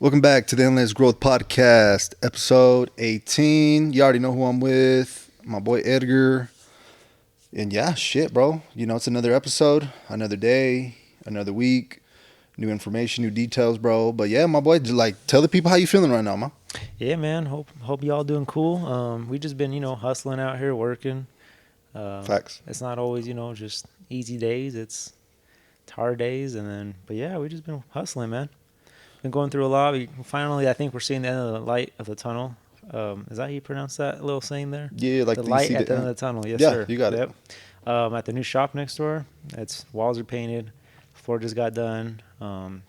Welcome back to the Endless Growth Podcast, episode 18. You already know who I'm with, my boy Edgar. And yeah, shit, bro. You know, it's another episode, another day, another week, new information, new details, bro. But yeah, my boy, tell the people how you feeling right now, man. Yeah, man. Hope y'all doing cool. We just been hustling out here working. Facts. It's not always just easy days. It's hard days, but yeah, we just been hustling, man. Been going through a lot. Finally, I think we're seeing the end of the light of the tunnel. Is that how you pronounce that little saying there? Yeah, The you light see at the end the of the tunnel. Yes, yeah, sir. you got it. Yep. At the new shop next door, its walls are painted. Floor just got done.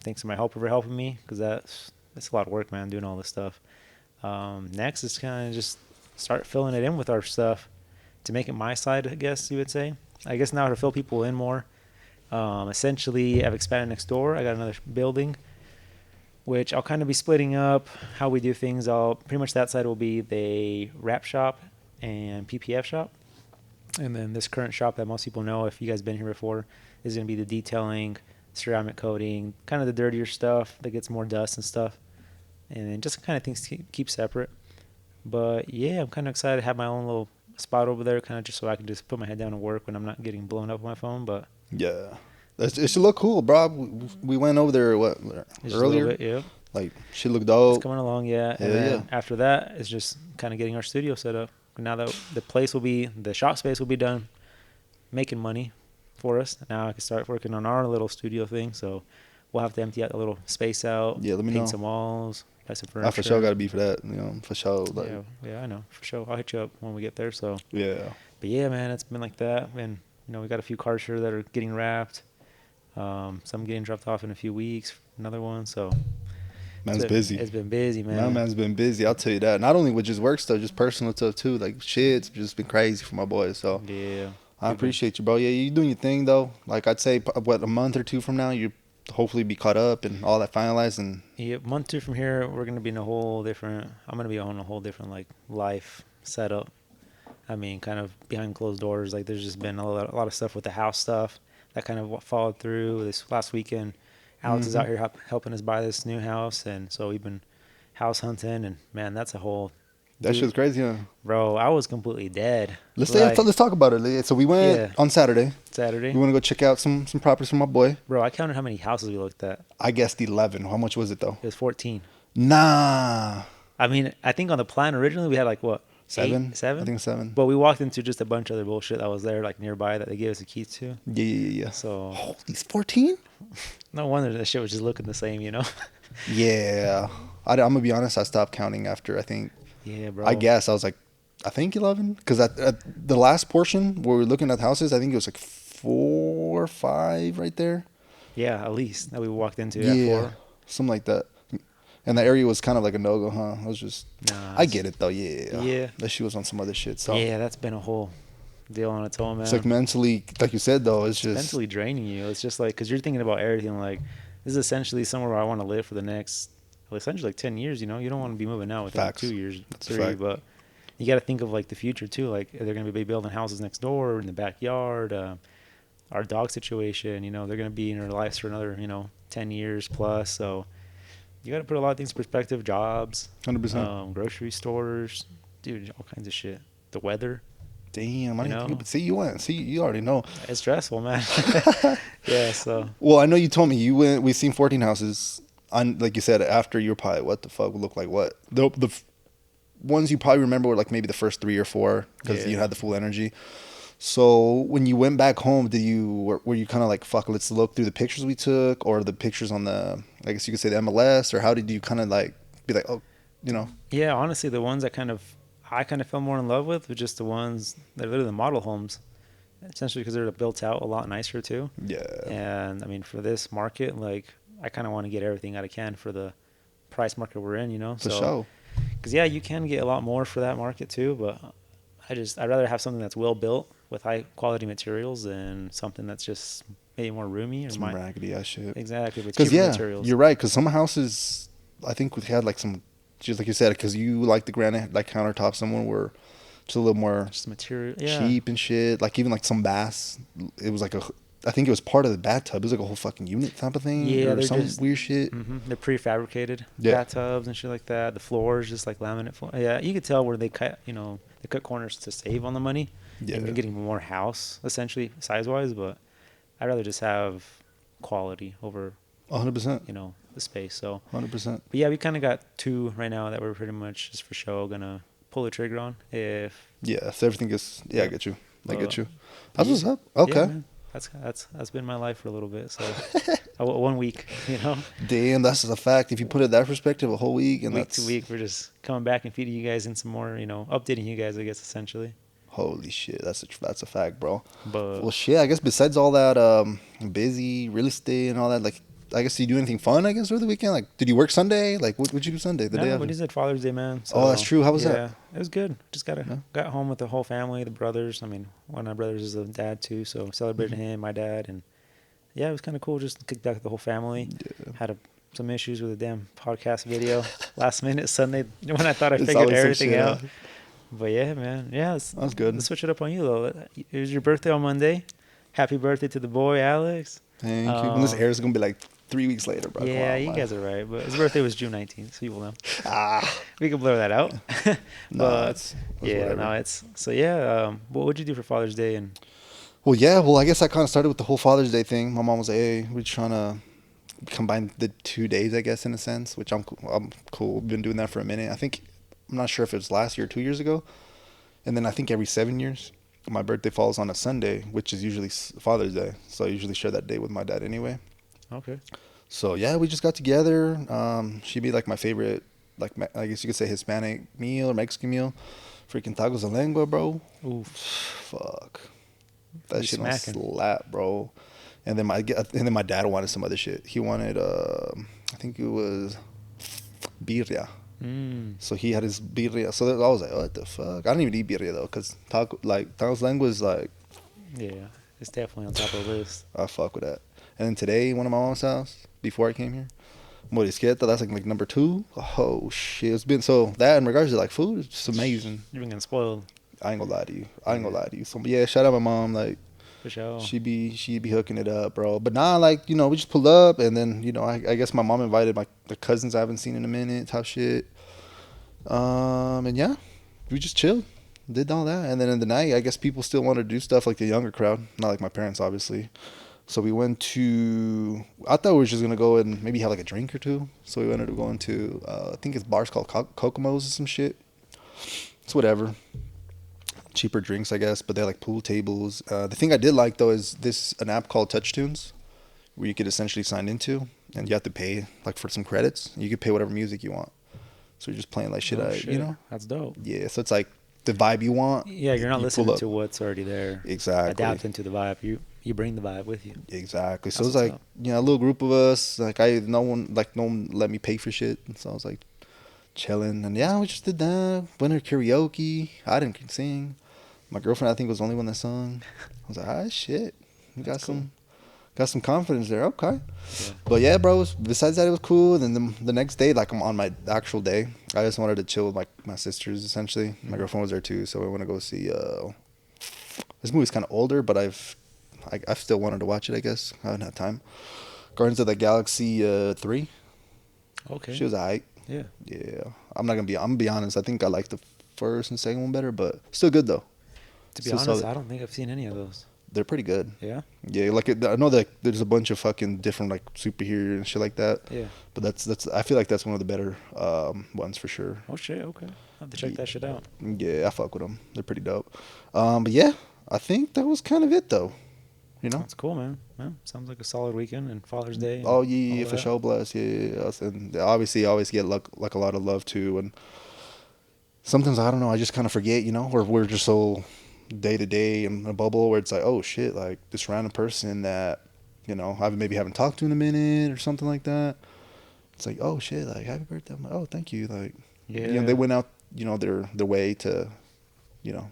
Thanks to my helper for helping me because that's a lot of work, man. Doing all this stuff. Next is kind of just start filling it in with our stuff to make it my side, I guess you would say. I guess now to fill people in more. Essentially, I've expanded next door. I got another building, which I'll kind of be splitting up how we do things. Pretty much that side will be the wrap shop and PPF shop. And then this current shop that most people know, if you guys been here before, is going to be the detailing, ceramic coating, kind of the dirtier stuff that gets more dust and stuff. And then just kind of things to keep separate. But yeah, I'm kind of excited to have my own little spot over there, kind of just so I can just put my head down and work when I'm not getting blown up on my phone. But Yeah. It should look cool, bro. We went over there, earlier? bit, yeah. Like, shit look dope. It's coming along, yeah. And then after that, it's just kind of getting our studio set up. Now that the shop space will be done, making money for us. Now I can start working on our little studio thing. So we'll have to empty out the little space out. Yeah, let me paint know. some walls, buy some furniture. I for sure got to be for that, for sure. Yeah, I know, for sure. I'll hit you up when we get there. So Yeah. but yeah, man, it's been like that. And we got a few cars here that are getting wrapped. Some getting dropped off in a few weeks. Another one. So Man's busy. It's been busy, man. Man's been busy. I'll tell you that. Not only with just work stuff, just personal stuff too. Like shit's just been crazy for my boys. So yeah, I appreciate you, bro. Yeah, you doing your thing though. Like I'd say, a month or two from now, you hopefully be caught up and all that finalized. And yeah, month two from here, we're gonna be in a whole different. I'm gonna be on a whole different like life setup. I mean, kind of behind closed doors. Like there's just been a lot of stuff with the house stuff that kind of followed through this last weekend. Alex is out here helping us buy this new house, and so we've been house hunting, and man, that's a whole. that shit's crazy, huh? Bro, I was completely dead. Let's talk about it. So we went on Saturday. Saturday. We want to go check out some properties for my boy. Bro, I counted how many houses we looked at. I guessed 11. How much was it though? It was 14. Nah. I mean, I think on the plan originally we had like what? 7? 7? I think 7. But we walked into just a bunch of other bullshit that was there like nearby that they gave us the keys to. Yeah. So Holy 14? no wonder that shit was just looking the same, Yeah. I'm going to be honest. I stopped counting after, I think. Yeah, bro. I guess. I was like, I think 11. Because at the last portion where we were looking at the houses, I think it was like 4 or 5 right there. Yeah, at least that we walked into. Yeah. 4. Something like that. And the area was kind of like a no-go, huh? I was just... Nah, I get it, though. Yeah. Yeah. That she was on some other shit, so... Yeah, that's been a whole deal on its own, man. It's like mentally, like you said, though, it's just... mentally draining you. It's just like, because you're thinking about everything. Like, this is essentially somewhere where I want to live for the next, essentially like 10 years, You don't want to be moving out within 2 years, That's 3. But you got to think of like the future too. Like, they're going to be building houses next door or in the backyard. Our dog situation, they're going to be in our lives for another, 10 years plus. So you got to put a lot of things in perspective. Jobs, 100%. Grocery stores, dude, all kinds of shit. The weather. Damn, I didn't think. But see, you went. See, you already know. It's stressful, man. Yeah. So. Well, I know you told me you went. We've seen 14 houses. Like you said, after your probably what the fuck would look like what the ones you probably remember were like maybe the first 3 or 4 because you had the full energy. So when you went back home, were you kind of like, fuck, let's look through the pictures we took or the pictures on the, I guess you could say the MLS, or how did you kind of like be like, oh, Yeah, honestly, the ones I kind of fell more in love with were just the ones that are literally the model homes, essentially because they're built out a lot nicer too. Yeah. And I mean, for this market, like I kind of want to get everything I can for the price market we're in, For sure. Because yeah, you can get a lot more for that market too, but I'd rather have something that's well built with high quality materials than something that's just maybe more roomy or Some raggedy ass shit. Exactly, with Because cheaper materials. you're right. Because some houses, I think we had like some, just like you said, because you like the granite like countertops. Someone were just a little more just material, cheap and shit. Like even like some baths, it was like I think it was part of the bathtub. It was like a whole fucking unit type of thing Yeah, or they're some just weird shit. they're prefabricated Yeah. bathtubs and shit like that. The floors just like laminate floor. Yeah, you could tell where they cut, they cut corners to save on the money, Yeah. and you're getting more house essentially size wise. But I'd rather just have quality over 100%. the space. So, 100%. but yeah, we kind of got two right now that we're pretty much just for show gonna pull the trigger on if. Yeah. So everything is. Yeah, I Yeah. get you. I get you. But That's what's yeah, up. Okay. Yeah, man. That's been my life for a little bit. So, 1 week, Damn, that's a fact. If you put it that perspective, a whole week and week that's to week, we're just coming back and feeding you guys in some more, updating you guys, I guess, essentially. holy shit. That's a fact, bro. But Well, shit. I guess besides all that, busy real estate and all that, like, I guess you do anything fun? I guess over the weekend. Like, did you work Sunday? Like, what'd you do Sunday? The day no, after? we just did Father's Day, man. So, Oh, that's true. How was that? Yeah, it was good. Just Yeah. got home with the whole family, the brothers. I mean, one of my brothers is a dad too, so celebrated Mm-hmm. him, my dad, and yeah, it was kind of cool. Just kicked back with the whole family. Yeah. Had some issues with the damn podcast video last minute Sunday when I thought I It's figured always some everything shit, out. huh? But yeah, man, yeah, That's good. Let's switch it up on you though. It was your birthday on Monday. Happy birthday to the boy, Alex. Thank you. And this Um, airs gonna be like 3 weeks later, bro. Come Yeah, on, you man. guys are right. But his birthday was June 19th, so you will know. Ah, We can blur that out. nah, But it's yeah, whatever. no, it's so yeah. What would you do for Father's Day? And Well, yeah. Well, I guess I kind of started with the whole Father's Day thing. My mom was like, "Hey, we're trying to combine the 2 days, I guess, in a sense," which I'm cool. Been doing that for a minute. I think I'm not sure if it was last year or 2 years ago, and then I think every 7 years, my birthday falls on a Sunday, which is usually Father's Day. So I usually share that day with my dad anyway. okay, So yeah, we just got together. She made like my favorite, like I guess you could say Hispanic meal or Mexican meal. Freaking tacos de lengua, bro. oof, Fuck, that You shit don't smacking. slap, bro. And then my dad wanted some other shit. He wanted I think it was birria. So he had his birria. So I was like, what the fuck? I didn't even eat birria though, cause tacos de lengua is like yeah, it's definitely on top of the list. I fuck with that. And then today, one of my mom's house before I came here. Morisqueta, that's like number 2. Oh shit, it's been so that in regards to like food, it's just amazing. You've been getting spoiled I ain't gonna lie to you. I ain't gonna lie to you. So yeah, shout out my mom. Like for sure. she be hooking it up, bro. But nah, like we just pulled up, and then I guess my mom invited the cousins I haven't seen in a minute, type shit. And yeah, we just chilled, did all that, and then in the night, I guess people still wanted to do stuff like the younger crowd, not like my parents, obviously. So we went to. I thought we were just gonna go and maybe have like a drink or two. So we ended up going to. I think it's bars called Kokomo's or some shit. It's whatever. Cheaper drinks, I guess, but they're like pool tables. The thing I did like though is an app called TouchTunes, where you could essentially sign into, and you have to pay like for some credits. You could pay whatever music you want. So you're just playing like shit, That's dope. Yeah, so it's like the vibe you want. Yeah, you're not you listening pull up. to what's already there. Exactly. Adapting to the vibe. You bring the vibe with you. Exactly. So That's it was what's like up. a little group of us. Like no one let me pay for shit. And so I was like chilling, and yeah, we just did that. Went to karaoke. I didn't sing. My girlfriend, I think, was the only one that sung. I was like, ah, shit. We got That's cool. got some confidence there. Okay. Yeah. But yeah, bro. Besides that, it was cool. And then the next day, like I'm on my actual day, I just wanted to chill with my sisters. Essentially, my girlfriend was there too, so we want to go see. This movie's kind of older, but I've still wanted to watch it. I guess I haven't had time. Guardians of the Galaxy 3. Okay. She was alright. Yeah. Yeah, I'm gonna be honest. I think I like the first and second one better, but still good though. To be Still honest, solid. I don't think I've seen any of those. They're pretty good. Yeah. Yeah, like I know that there's a bunch of fucking different like superhero and shit like that. Yeah. But that's I feel like that's one of the better ones for sure. Oh shit. Okay. I'll have to check that shit out. Yeah, I fuck with them. They're pretty dope. But yeah, I think that was kind of it though. That's cool, man. Yeah, sounds like a solid weekend and Father's Day. And Oh yeah, all yeah, of for that. sure, bless. Yeah. And obviously, I always get like a lot of love too. And sometimes I don't know, I just kind of forget, or we're just so day to day in a bubble where it's like, oh shit, like this random person that I maybe haven't talked to in a minute or something like that. It's like, oh shit, like happy birthday. I'm like, oh, thank you. Like, Yeah. they went out, their way to,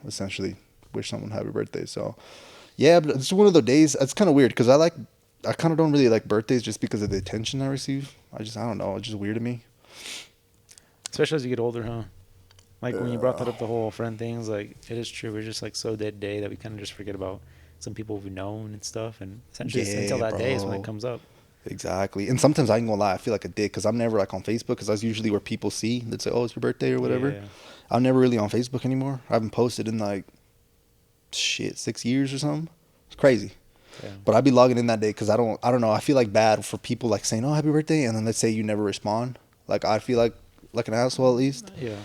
essentially wish someone happy birthday. So, yeah, but it's one of those days. It's kind of weird because I kind of don't really like birthdays just because of the attention I receive. I don't know. It's just weird to me. Especially as you get older, huh? Like when you brought that up, the whole friend things, like it is true. We're just like so day to day that we kind of just forget about some people we've known and stuff, and essentially it's until Yeah, that day is when it bro. comes up. Exactly. And sometimes I ain't gonna lie, I feel like a dick because I'm never like on Facebook because that's usually where people see that say, "Oh, it's your birthday" or whatever. Yeah. I'm never really on Facebook anymore. I haven't posted in like shit 6 years or something. It's crazy. Yeah. But I'd be logging in that day because I don't know. I feel like bad for people like saying, "Oh, happy birthday," and then let's say you never respond. Like I feel like an asshole at least. Yeah.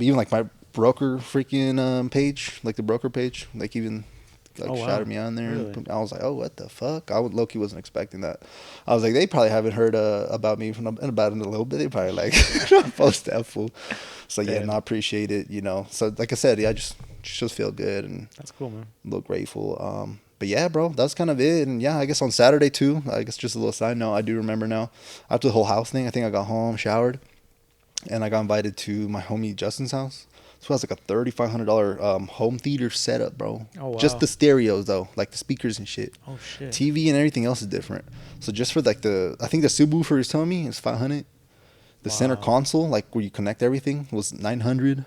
Even like my broker freaking page, like the broker page, like even like Oh, wow. shouted me on there. Really? And I was like, "Oh, what the fuck?" I would low-key wasn't expecting that. I was like, they probably haven't heard about me from about in a little bit. They probably like post that fool. So yeah, Damn. no, I appreciate it. You know, so like I said, yeah, I just feel good and That's cool, man. a little grateful. But yeah, bro, that's kind of it. And yeah, I guess on Saturday too, I guess just a little side note, I do remember now, after the whole house thing, I think I got home, showered, and I got invited to my homie Justin's house. So it was like a $3,500 home theater setup, bro. Oh, wow. Just the stereos though, like the speakers and shit. Oh, shit. TV and everything else is different. So just for like I think the subwoofer is telling me it's 500. The center Wow. console, like where you connect everything, was 900.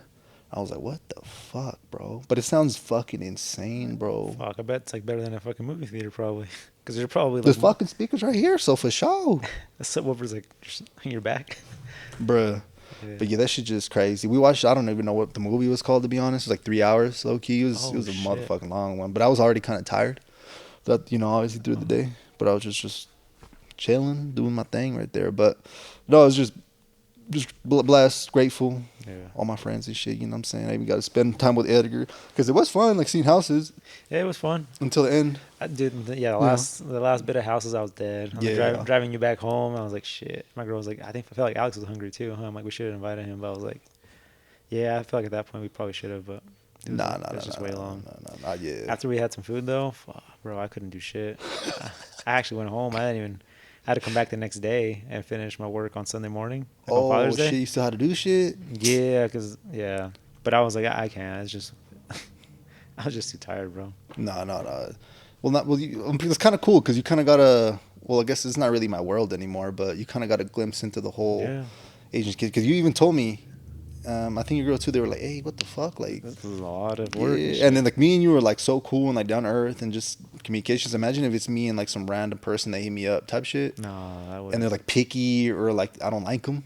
I was like, what the fuck, bro? But it sounds fucking insane, bro. Fuck, I bet it's like better than a fucking movie theater probably. Because you're probably like There's fucking speakers right here, so for sure. the subwoofer's like just in your back. Bruh. Yeah. But yeah, that shit just crazy. We watched, I don't even know what the movie was called, to be honest. It was like 3 hours, low key. It was a shit. motherfucking long one. But I was already kind of tired. That, you know, obviously through the day. But I was just chilling, doing my thing right there. But no, I was just blessed, grateful. Yeah. All my friends and shit, you know what I'm saying? I even got to spend time with Edgar. Because it was fun, like seeing houses Yeah, it was fun. until the end. I did. Yeah, the last bit of houses, I was dead. I was Yeah. driving you back home. I was like, shit. My girl was like, I felt like Alex was hungry too. Huh? I'm like, we should have invited him. But I was like, yeah, I feel like at that point we probably should have. But it was just way long. Nah, yeah. After we had some food though, fuck, bro, I couldn't do shit. I actually went home. I had to come back the next day and finish my work on Sunday morning. Like on Father's Day. Shit, you still had to do shit? Yeah, but I was like, I can't. It's just, I was just too tired, bro. No. It's kind of cool because you kind of got a. Well, I guess it's not really my world anymore, but you kind of got a glimpse into the whole Asian kid. Because you even told me, I think your girl too. They were like, "Hey, what the fuck?" Like, This is a lot of work. yeah. And then like me and you were like so cool and like down to earth and just communications. Imagine if it's me and like some random person that hit me up type shit, No, and they're like picky or like I don't like them.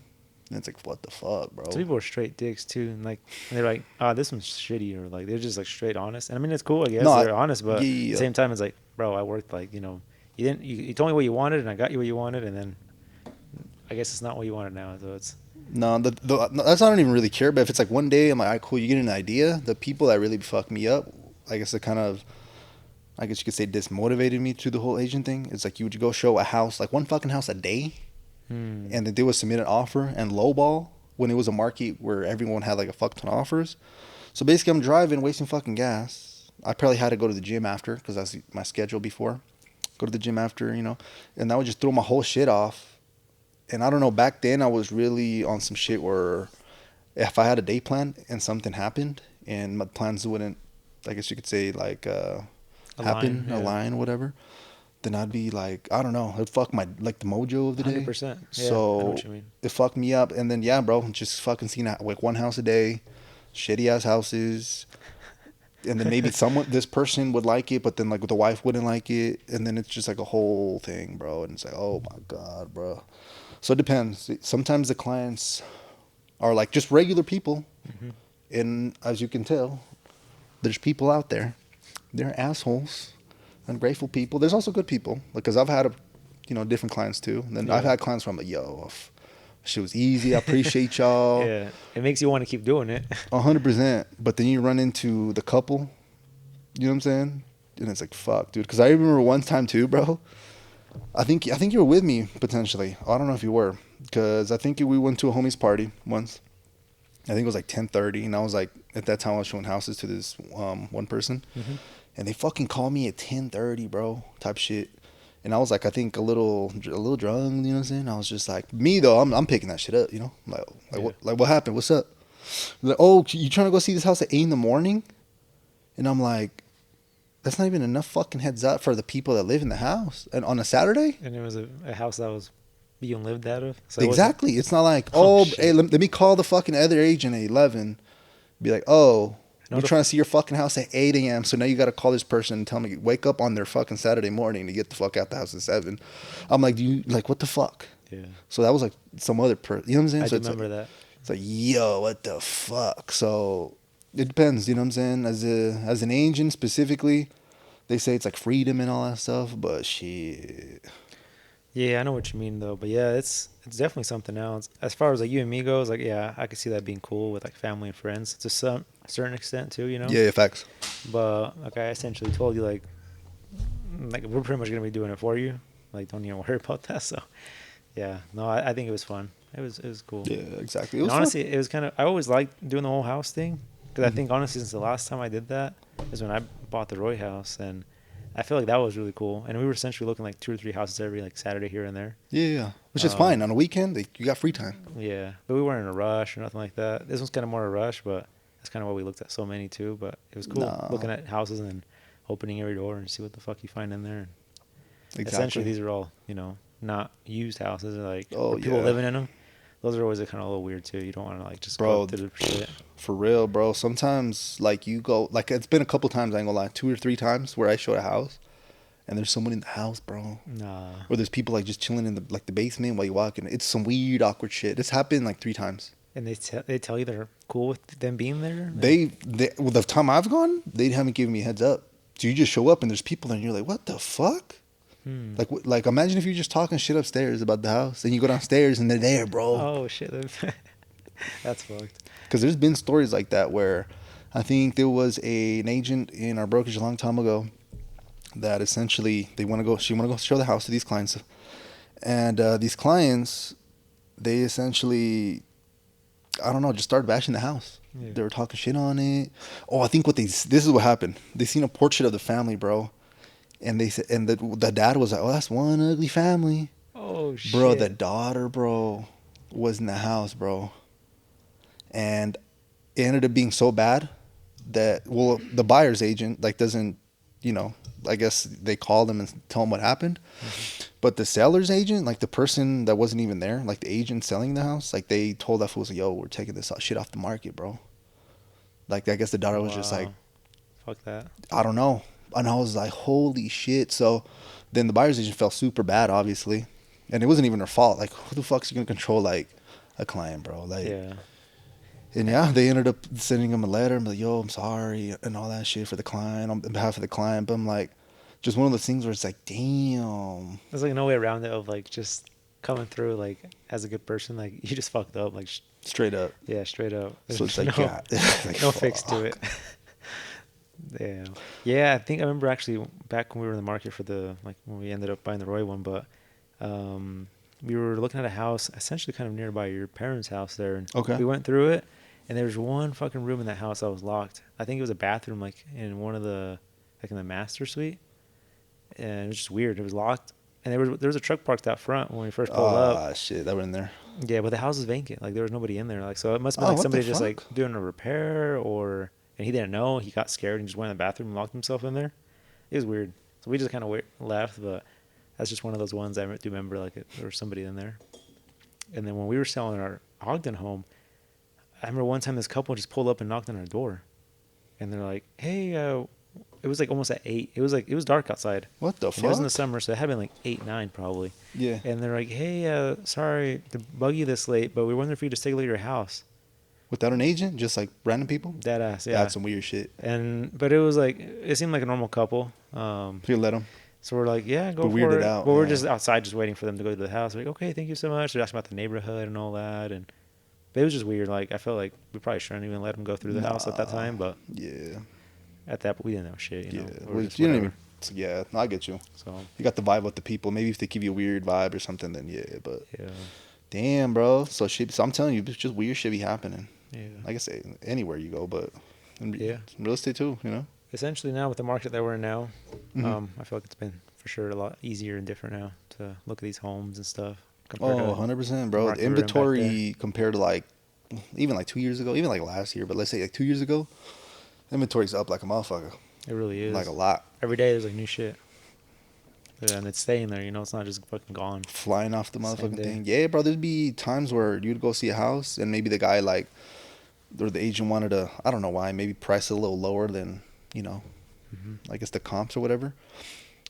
And it's like, what the fuck, bro? Some people are straight dicks too, and they're like, "Oh, this one's shitty," or like they're just like straight honest. And I mean, it's cool, I guess they're honest, but at the same time, it's like, bro, I worked like you told me what you wanted, and I got you what you wanted, and then I guess it's not what you wanted now, so it's. No, that's I don't even really care. But if it's like one day I'm like, all right, cool, you get an idea. The people that really fuck me up, I guess it kind of, I guess you could say, dismotivated me to the whole Asian thing. It's like you would go show a house, like one fucking house a day, and then they would submit an offer and lowball when it was a market where everyone had like a fuck ton of offers. So basically, I'm driving, wasting fucking gas. I probably had to go to the gym after because that's my schedule before. Go to the gym after, and that would just throw my whole shit off. And I don't know, back then I was really on some shit where if I had a day plan and something happened and my plans wouldn't, I guess you could say, like, align, whatever, then I'd be like, I don't know, it'd fuck like the mojo of the day. 100%. Yeah, So I know what you mean. it fucked me up. And then, yeah, bro, just fucking seeing like one house a day, shitty ass houses. And then maybe this person would like it, but then like the wife wouldn't like it. And then it's just like a whole thing, bro. And it's like, oh my God, bro. So it depends. Sometimes the clients are like just regular people. Mm-hmm. And as you can tell, there's people out there. They're assholes, ungrateful people. There's also good people. Because I've had, different clients too. And then I've had clients where I'm like, yo, shit was easy. I appreciate y'all. Yeah, it makes you want to keep doing it. 100%. But then you run into the couple. You know what I'm saying? And it's like, fuck, dude. Because I remember one time too, bro. I think you were with me potentially. I don't know if you were, because I think we went to a homie's party once. I think it was like 10:30, and I was like, at that time I was showing houses to this one person, and they fucking called me at 10:30, bro, type shit. And I was like, I think a little drunk, you know what I'm saying? I was just like, me though, I'm picking that shit up, what happened? What's up? They're like, oh, you trying to go see this house at 8 in?" And I'm like, that's not even enough fucking heads up for the people that live in the house. And on a Saturday? And it was a house that was being lived out of. So Exactly. It's not like, hey, let me call the fucking other agent at 11. Be like, oh, You're trying to see your fucking house at 8 a.m. So now you got to call this person and tell me, wake up on their fucking Saturday morning to get the fuck out the house at 7. I'm like, what the fuck? Yeah. So that was like some other person. You know what I'm saying? I So remember that. It's like, yo, what the fuck? So it depends. You know what I'm saying? As an agent specifically, they say it's like freedom and all that stuff. But shit. Yeah, I know what you mean though. But yeah, it's definitely something else. As far as like you and me goes, like yeah, I could see that being cool with like family and friends to some certain extent too. You know. Yeah, facts. But like I essentially told you, like we're pretty much gonna be doing it for you. Like don't even worry about that. So yeah, no, I think it was fun. It was cool. Yeah, exactly. It And was honestly, fun. it was kind of I always liked doing the whole house thing because I Mhm. think honestly since the last time I did that is when I bought the Roy house, and I feel like that was really cool. And we were essentially looking like 2 or 3 houses every like Saturday here and there. Yeah. Which is fine. On a weekend, you got free time. Yeah, but we weren't in a rush or nothing like that. This was kind of more a rush, but that's kind of why we looked at so many too. But it was cool No. looking at houses and then opening every door and see what the fuck you find in there. Exactly. Essentially, these are all not used houses, like Oh, or people yeah. living in them. Those are always kind of a little weird too. You don't want to like just Bro, go through the shit. For real, bro. Sometimes, like, you go, like, it's been a couple times, I ain't gonna lie, 2 or 3 times where I showed a house and there's someone in the house, bro. Nah. Or there's people, like, just chilling in the basement while you walk in. It's some weird, awkward shit. This happened, like, 3 times. And they tell you they're cool with them being there. Well, the time I've gone, they haven't given me a heads up. So you just show up and there's people there and you're like, what the fuck? Like imagine if you're just talking shit upstairs about the house and you go downstairs and they're there, bro. Oh shit, that's fucked. Because there's been stories like that where I think there was an agent in our brokerage a long time ago that essentially she want to go show the house to these clients, and these clients, they essentially, I don't know, just started bashing the house. Yeah. They were talking shit on it. Oh, I think this is what happened. They seen a portrait of the family, bro, and they said, and the dad was like, oh, that's one ugly family. Oh shit, bro. The daughter, bro, was in the house, bro, and it ended up being so bad that, well, the buyer's agent like doesn't, I guess they called him and tell him what happened. Mm-hmm. But the seller's agent, like the person that wasn't even there, like the agent selling the house, like they told that fool, like, yo, we're taking this shit off the market, bro. Like, I guess the daughter was just like, fuck that. I don't know. And I was like, holy shit. So then the buyer's agent felt super bad, obviously. And it wasn't even her fault. Like, who the fuck's going to control, like, a client, bro? Like, yeah. And yeah, they ended up sending him a letter. I'm like, yo, I'm sorry, and all that shit for the client, on behalf of the client. But I'm like, just one of those things where it's like, damn. There's like no way around it of like just coming through like as a good person. Like you just fucked up, like straight up. Yeah, straight up. So it's like, God, like, no fix to it. Damn. Yeah, I think I remember actually back when we were in the market for when we ended up buying the Roy one, but we were looking at a house essentially kind of nearby your parents' house there, and we went through it. And there was one fucking room in that house that was locked. I think it was a bathroom, like in one of the, like in the master suite. And it was just weird. It was locked. And there was a truck parked out front when we first pulled up. Ah, shit, that were in there. Yeah, but the house was vacant. Like there was nobody in there. Like so, it must have been like somebody just like doing a repair, and he didn't know. He got scared and just went in the bathroom and locked himself in there. It was weird. So we just kind of left. But that's just one of those ones I do remember. Like there was somebody in there. And then when we were selling our Ogden home, I remember one time this couple just pulled up and knocked on our door, and they're like, "Hey, it was like almost at 8. It was dark outside. What the fuck? It was in the summer, so it had been like 8, 9 probably. Yeah. And they're like, "Hey, sorry to bug you this late, but we were wondering if you could just take a look at your house." Without an agent, just like random people. Dead ass, yeah. That's some weird shit. But it was like it seemed like a normal couple. You let them. So we're like, yeah, go for it. Weirded out. Well, we're just outside, just waiting for them to go to the house. We're like, okay, thank you so much. They're asking about the neighborhood and all that, but it was just weird. Like I felt like we probably shouldn't even let them go through the house at that time. But yeah, at that point we didn't know shit. You know, well, you didn't even. Yeah, I get you. So you got the vibe with the people. Maybe if they give you a weird vibe or something, then yeah. But yeah, damn, bro. So I'm telling you, it's just weird shit be happening. Yeah, like I say, anywhere you go, but in real estate too. Essentially now with the market that we're in now, I feel like it's been for sure a lot easier and different now to look at these homes and stuff. 100%, bro. The inventory compared to like even like 2 years ago, even like last year, but let's say like 2 years ago, inventory's up like a motherfucker. It really is. Like a lot. Every day there's like new shit. Yeah, and it's staying there, it's not just fucking gone. Flying off the motherfucking thing. Yeah, bro, there'd be times where you'd go see a house and maybe the guy like or the agent wanted to, I don't know why, maybe price it a little lower than, you know, Mm-hmm. I guess the comps or whatever.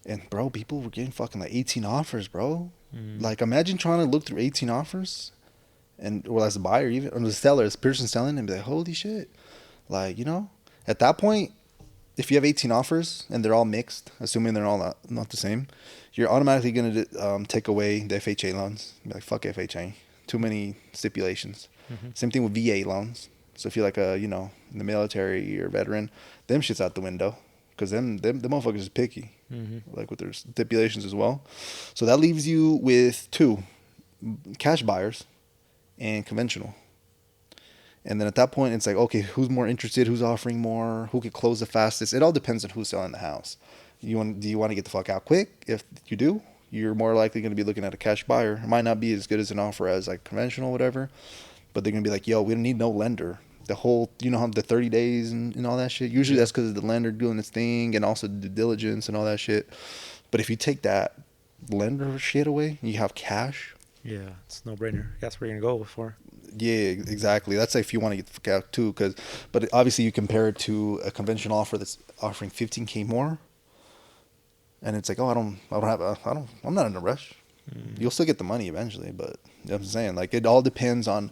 And bro, people were getting fucking like 18 offers, bro. Mm. Like imagine trying to look through 18 offers, and well, as a buyer even, or the seller, as a person selling, and be like, holy shit, like you know, at that point, if you have 18 offers and they're all mixed, assuming they're all not the same, you're automatically gonna take away the FHA loans. Be like, fuck FHA, too many stipulations. Mm-hmm. Same thing with VA loans. So if you're like a, you know, in the military or veteran, them shit's out the window. Because them the motherfuckers is picky. Mm-hmm. Like with their stipulations as well. So that leaves you with two, cash buyers and conventional. And then at that point, it's like, okay, who's more interested? Who's offering more? Who could close the fastest? It all depends on who's selling the house. Do you want to get the fuck out quick? If you do, you're more likely going to be looking at a cash buyer. It might not be as good as an offer as like conventional, whatever. But they're going to be like, yo, we don't need no lender. The whole, you know, how the 30 days and all that shit. Usually that's because of the lender doing its thing and also due diligence and all that shit. But if you take that lender shit away, you have cash. Yeah, it's no brainer. That's where you're gonna go before. Yeah, exactly. That's if you want to get the fuck out too. But obviously you compare it to a conventional offer that's offering 15K more, and it's like, oh, I'm not in a rush. You'll still get the money eventually, but you know what I'm saying, like, it all depends on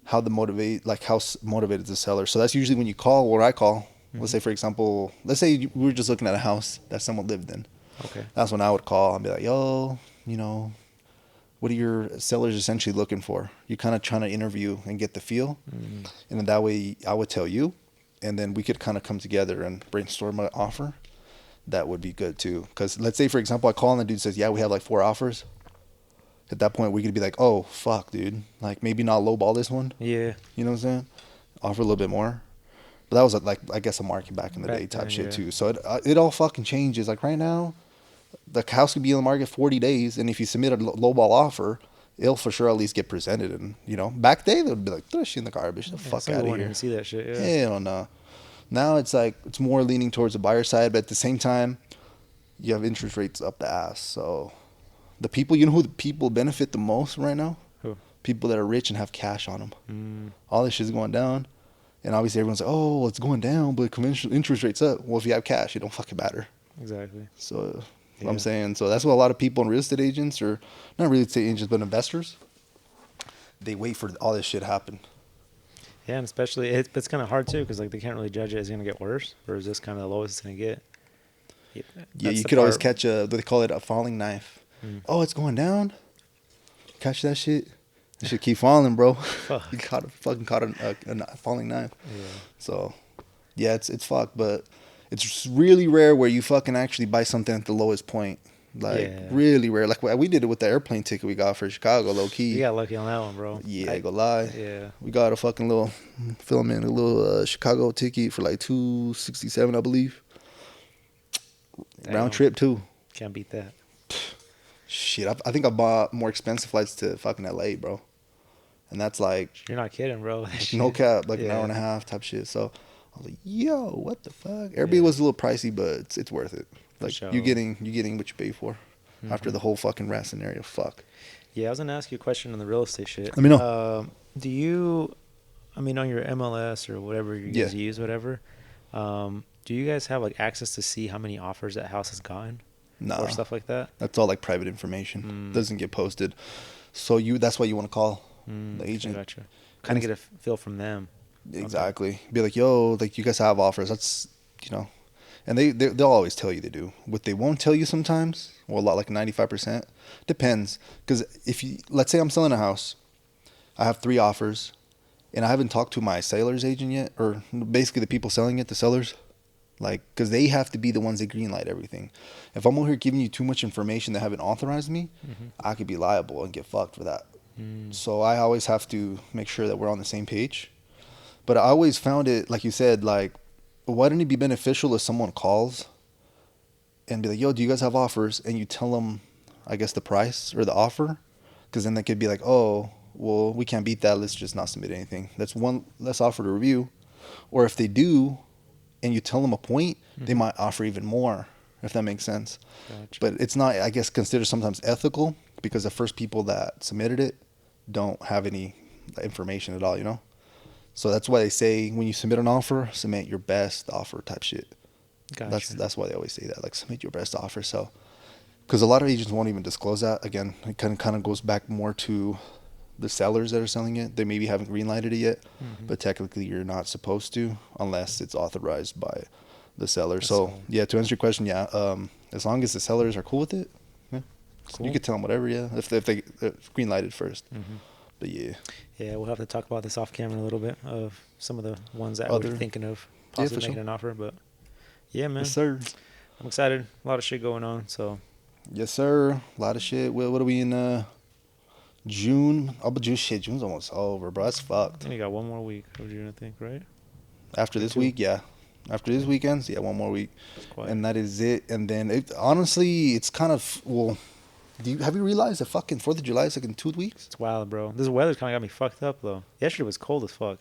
how motivated the seller. So that's usually when you call, or I call. Let's say, for example, we were just looking at a house that someone lived in. Okay. That's when I would call and be like, yo, you know, what are your sellers essentially looking for? You're kind of trying to interview and get the feel. And then that way I would tell you, and then we could kind of come together and brainstorm an offer. That would be good too. Because let's say, for example, I call and the dude says, yeah, we have like 4 offers. At that point, we could be like, oh, fuck, dude. Like, maybe not lowball this one. Yeah. You know what I'm saying? Offer a little bit more. But that was, like, I guess a market back in the day type shit, too. So it all fucking changes. Like, right now, the house could be on the market 40 days, and if you submit a lowball offer, it'll for sure at least get presented. And, you know, back then, they would be like, throw shit in the garbage. The fuck out of here. Even see that shit, yeah. Hell no. Now it's like, it's more leaning towards the buyer side, but at the same time, you have interest rates up the ass. So the people, you know who the people benefit the most right now? Who? People that are rich and have cash on them. All this shit's going down. And obviously everyone's like, oh, it's going down, but conventional interest rates up. Well, if you have cash, it don't fucking matter. Exactly. So what I'm saying. So that's what a lot of people in real estate agents, or not real estate agents, but investors, they wait for all this shit to happen. Yeah, and especially, it's kind of hard too, because like they can't really judge it. Is it going to get worse, or is this kind of the lowest it's going to get? Yeah, you could always catch they call it a falling knife. Oh, it's going down. Catch that shit. You should keep falling, bro. You caught a falling knife. Yeah. So, yeah, it's fucked, but it's really rare where you fucking actually buy something at the lowest point. Like, really rare. Like, we did it with the airplane ticket we got for Chicago, low key. You got lucky on that one, bro. Yeah, I go lie. Yeah. We got a fucking little Chicago ticket for like $267, I believe. Damn. Round trip too. Can't beat that. Shit, I think I bought more expensive flights to fucking LA, bro. And that's like, You're not kidding, bro. no cap, like an hour and a half type shit. So I was like, yo, what the fuck? Airbnb was a little pricey, but it's worth it. Like, sure. you getting what you pay for after the whole fucking rat scenario. Fuck. Yeah, I was gonna ask you a question on the real estate shit. Let me know. Do you, I mean, on your MLS or whatever you guys use, whatever, do you guys have like access to see how many offers that house has gotten? Nah. Or stuff like that? That's all like private information. Doesn't get posted. So that's why you want to call the agent. Gotcha. Kind of get a feel from them. Exactly. Okay. Be like, yo, like, you guys have offers. That's, you know, and they'll always tell you they do. What they won't tell you sometimes, well, a lot, like 95%, depends. Because let's say I'm selling a house, I have 3 offers, and I haven't talked to my seller's agent yet, or basically the people selling it, the sellers. Like, because they have to be the ones that greenlight everything. If I'm over here giving you too much information that haven't authorized me, I could be liable and get fucked for that. So I always have to make sure that we're on the same page. But I always found it, like you said, like, wouldn't it be beneficial if someone calls and be like, yo, do you guys have offers? And you tell them, I guess, the price or the offer? Because then they could be like, oh, well, we can't beat that. Let's just not submit anything. Let's offer to review. Or if they do, and you tell them a point, they might offer even more, if that makes sense. Gotcha. But it's not, I guess, considered sometimes ethical, because the first people that submitted it don't have any information at all, you know? So that's why they say when you submit an offer, submit your best offer type shit. Gotcha. That's why they always say that, like submit your best offer. So because a lot of agents won't even disclose that. Again, it kind of goes back more to the sellers that are selling it. They maybe haven't greenlighted it yet, but technically you're not supposed to unless it's authorized by the seller. So yeah, to answer your question, yeah, as long as the sellers are cool with it, yeah, cool. You could tell them whatever. Yeah, if they greenlighted first. But yeah, we'll have to talk about this off camera a little bit of some of the ones that we're thinking of possibly making an offer. But yeah, man, yes sir, I'm excited. A lot of shit going on. So yes sir, a lot of shit. What are we in? June. Oh, but June's almost over, bro. That's fucked. And you got one more week of June, I think, right? After this week, yeah. After this weekend, yeah, one more week, and that is it. And then, honestly, it's kind of have you realized that fucking 4th of July is like in 2 weeks? It's wild, bro. This weather's kind of got me fucked up though. Yesterday was cold as fuck.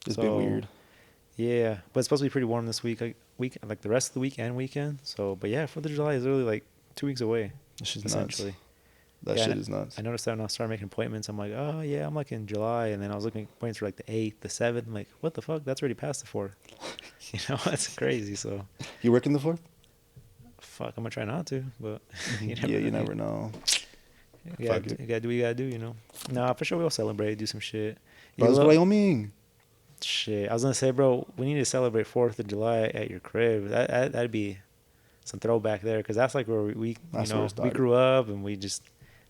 It's been weird. Yeah, but it's supposed to be pretty warm this week, like the rest of the week and weekend. So, but yeah, 4th of July is really like 2 weeks away. That shit's nuts. That shit is nuts. I noticed that when I started making appointments, I'm like, oh yeah, I'm like in July, and then I was looking at appointments for like the 8th, the 7th. I'm like, what the fuck? That's already past the 4th. You know, that's crazy. So you working the 4th? Fuck, I'm gonna try not to, but you never know. You gotta do what you gotta do, you know. Nah, for sure we'll celebrate, do some shit. Bro, it's Wyoming. Shit, I was gonna say, bro, we need to celebrate 4th of July at your crib. That'd be some throwback there, because that's like where we grew up, and we just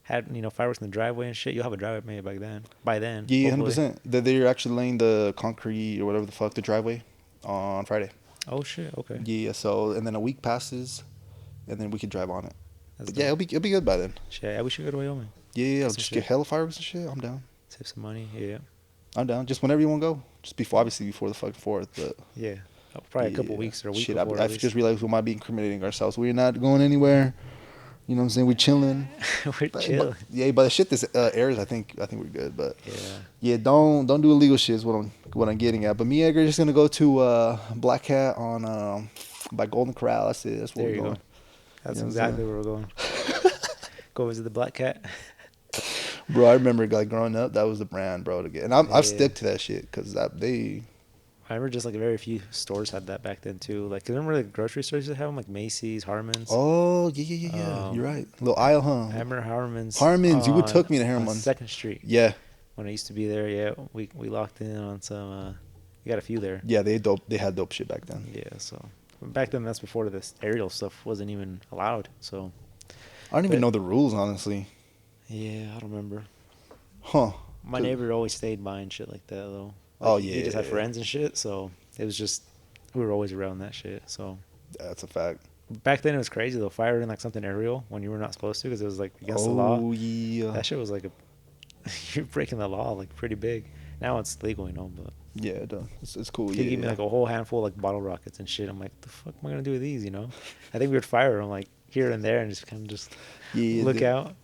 had fireworks in the driveway and shit. You'll have a driveway made by then. Yeah, 100%. They're actually laying the concrete or whatever the fuck, the driveway on Friday. Oh shit, okay. Yeah, so and then a week passes, and then we can drive on it. But yeah, it'll be good by then. Shit, we should go to Wyoming. Yeah, I'll just get hella fireworks and shit. I'm down. Save some money. Yeah. I'm down. Just whenever you want to go. Just before the fucking 4th. But yeah, probably a couple weeks or a week. Shit, I just realized we might be incriminating ourselves. We're not going anywhere. You know what I'm saying? We're chilling. We're chilling. But the shit this airs, I think we're good. But yeah, don't do illegal shit is what I'm getting at. But me and Edgar are just gonna go to Black Cat on by Golden Corral. That's it. That's where we're going. That's exactly where we're going. Go visit the Black Cat. Bro, I remember like growing up, that was the brand, bro, to get. And I've stuck to that shit because I remember just like very few stores had that back then too. Like, remember the grocery stores that have them, like Macy's, Harmon's? Oh, yeah. You're right. Little aisle, huh? I remember Harmon's. You would took me to Harmon's. 2nd Street. Yeah. When I used to be there, yeah, we locked in on some. We got a few there. Yeah, they had dope shit back then. Yeah, so back then that's before this aerial stuff wasn't even allowed. So I don't even know the rules, honestly. Yeah, I don't remember. Huh. My neighbor always stayed buying shit like that though. Like, oh yeah. He just had friends and shit, so it was just we were always around that shit. So that's a fact. Back then it was crazy though. Firing like something aerial when you were not supposed to because it was like against the law. Oh yeah. That shit was like you're breaking the law like pretty big. Now it's legal, but yeah, it does. It's cool. They give me like a whole handful of like bottle rockets and shit. I'm like, the fuck am I gonna do with these? I think we would fire them like here and there and just kind of look out.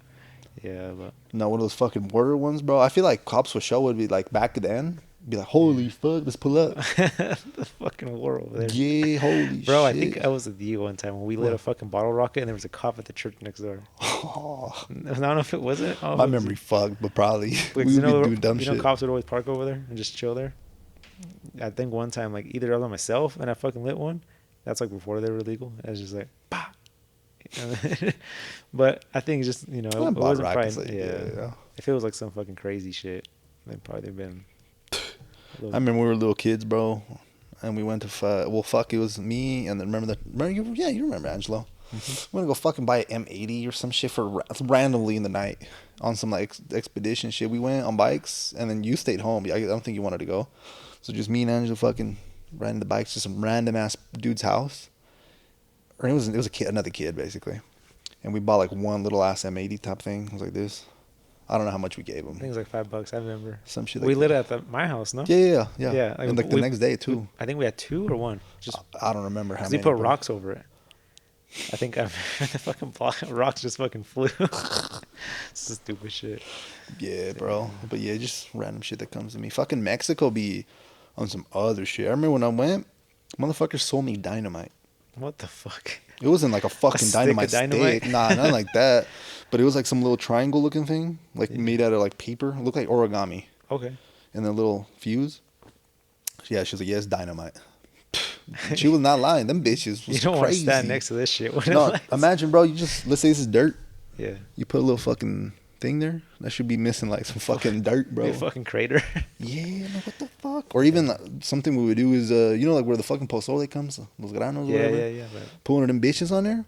Yeah, but no, one of those fucking border ones, bro. I feel like cops for sure would be like back then. Be like, holy fuck, let's pull up. The fucking war over there. Yeah, holy bro, shit. I think I was with you one time when we lit a fucking bottle rocket and there was a cop at the church next door. Oh. I don't know if it wasn't. My memory fucked, but probably. We would be doing dumb shit. Cops would always park over there and just chill there. I think one time, like, either I was on myself and I fucking lit one. That's like before they were legal. I was just like, bah. But I think just, it wasn't probably, yeah. If it was like some fucking crazy shit, then probably they've been. I remember we were little kids, bro, and we went to it was me and then you remember Angelo. Mm-hmm. We're gonna go fucking buy an M80 or some shit for randomly in the night on some like expedition shit. We went on bikes and then you stayed home. I don't think you wanted to go, so just me and Angelo fucking riding the bikes to some random ass dude's house. Or it was a kid, another kid basically, and we bought like one little ass M80 type thing. It was like this. I don't know how much we gave him. I think it was like $5. I remember. Some shit. We lit it at my house, no? Yeah. Yeah. And like the next day too. I think we had 2 or 1. Just I don't remember how many. We put rocks over it. I think the fucking rocks just fucking flew. It's stupid shit. Yeah, bro. But yeah, just random shit that comes to me. Fucking Mexico be on some other shit. I remember when I went, motherfuckers sold me dynamite. What the fuck? It wasn't like a fucking dynamite stick. Nah, not like that. But it was like some little triangle looking thing, like made out of like paper. It looked like origami. Okay. And a little fuse. Yeah, she was like, yeah, it's dynamite. She was not lying. Them bitches You was don't want to crazy. stand next to this shit. When No, it lights. imagine, bro. You just let's say this is dirt. Yeah. You put a little fucking thing there. That should be missing like some fucking dirt, bro. Be a fucking crater. Yeah, man, what the fuck? Or even like, something we would do is, you know, like where the fucking pozole comes, los granos, Yeah, whatever. yeah. Right. Put one of them bitches on there.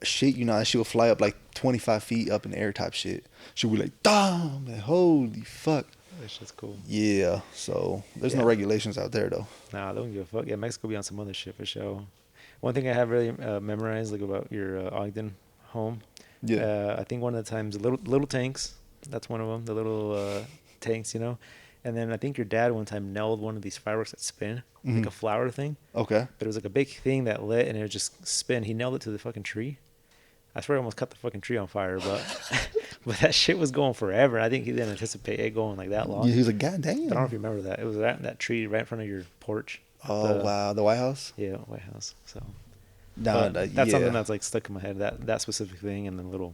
Shit, you know, that shit would fly up like 25 feet up in the air type shit. She would be like, damn, like, holy fuck. That shit's cool. Yeah, so there's no regulations out there though. Nah, they don't give a fuck. Yeah, Mexico be on some other shit for sure. One thing I have really memorized, like about your Ogden home. Yeah. I think one of the times, little tanks. That's one of them. The little tanks, you know. And then I think your dad one time nailed one of these fireworks that spin, like a flower thing. Okay. But it was like a big thing that lit and it would just spin. He nailed it to the fucking tree. I swear I almost cut the fucking tree on fire, but but that shit was going forever. I think he didn't anticipate it going like that long. Yeah, he was like, God damn. I don't know if you remember that. It was that tree right in front of your porch. Oh, wow. The White House? Yeah, White House. So Nah, that's something that's like stuck in my head. That specific thing and the little,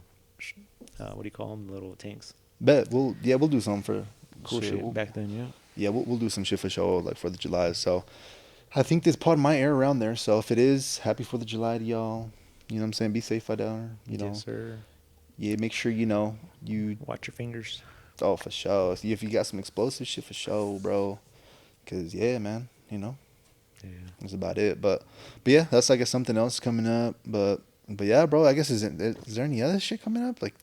what do you call them? The little tanks. Bet. We'll do something for Cool shit back then, yeah. Yeah, we'll do some shit for show, like 4th of July. So I think this pod might air around there. So if it is, happy 4th of July to y'all. You know what I'm saying? Be safe out there. You know. Yes, sir. Yeah, make sure you watch your fingers. Oh, for sure. If you got some explosive shit, for sure, bro. Cause yeah, man, yeah, that's about it. But yeah, that's I guess something else coming up. But yeah, bro. I guess is there any other shit coming up? Like,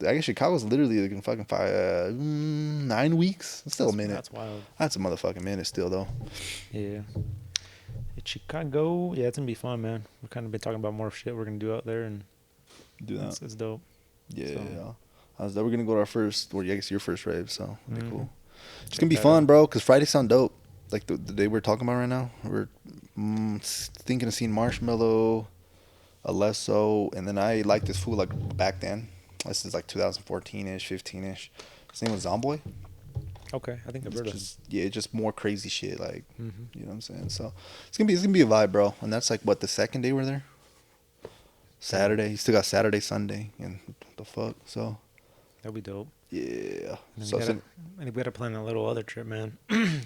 I guess Chicago's literally like in fucking 9 weeks. It's still a minute. That's wild. That's a motherfucking minute still though. Yeah. Chicago, yeah, it's gonna be fun, man. We've kind of been talking about more shit we're gonna do out there, and do that. It's dope. Yeah, so. We're gonna go to our first, or I guess your first rave, so it'll be cool. It's Check gonna be fun, bro. Cause Friday sound dope. Like the day we're talking about right now, we're thinking of seeing Marshmello, Alesso, and then I like this fool like back then. This is like 2014-ish, 15-ish. His name was Zomboy. Okay, I think I've heard of him. Just more crazy shit, like you know what I'm saying. So it's gonna be a vibe, bro. And that's like what the second day we're there. Saturday, you still got Saturday, Sunday, and what the fuck. So that'll be dope. Yeah. So I think we gotta plan a little other trip, man.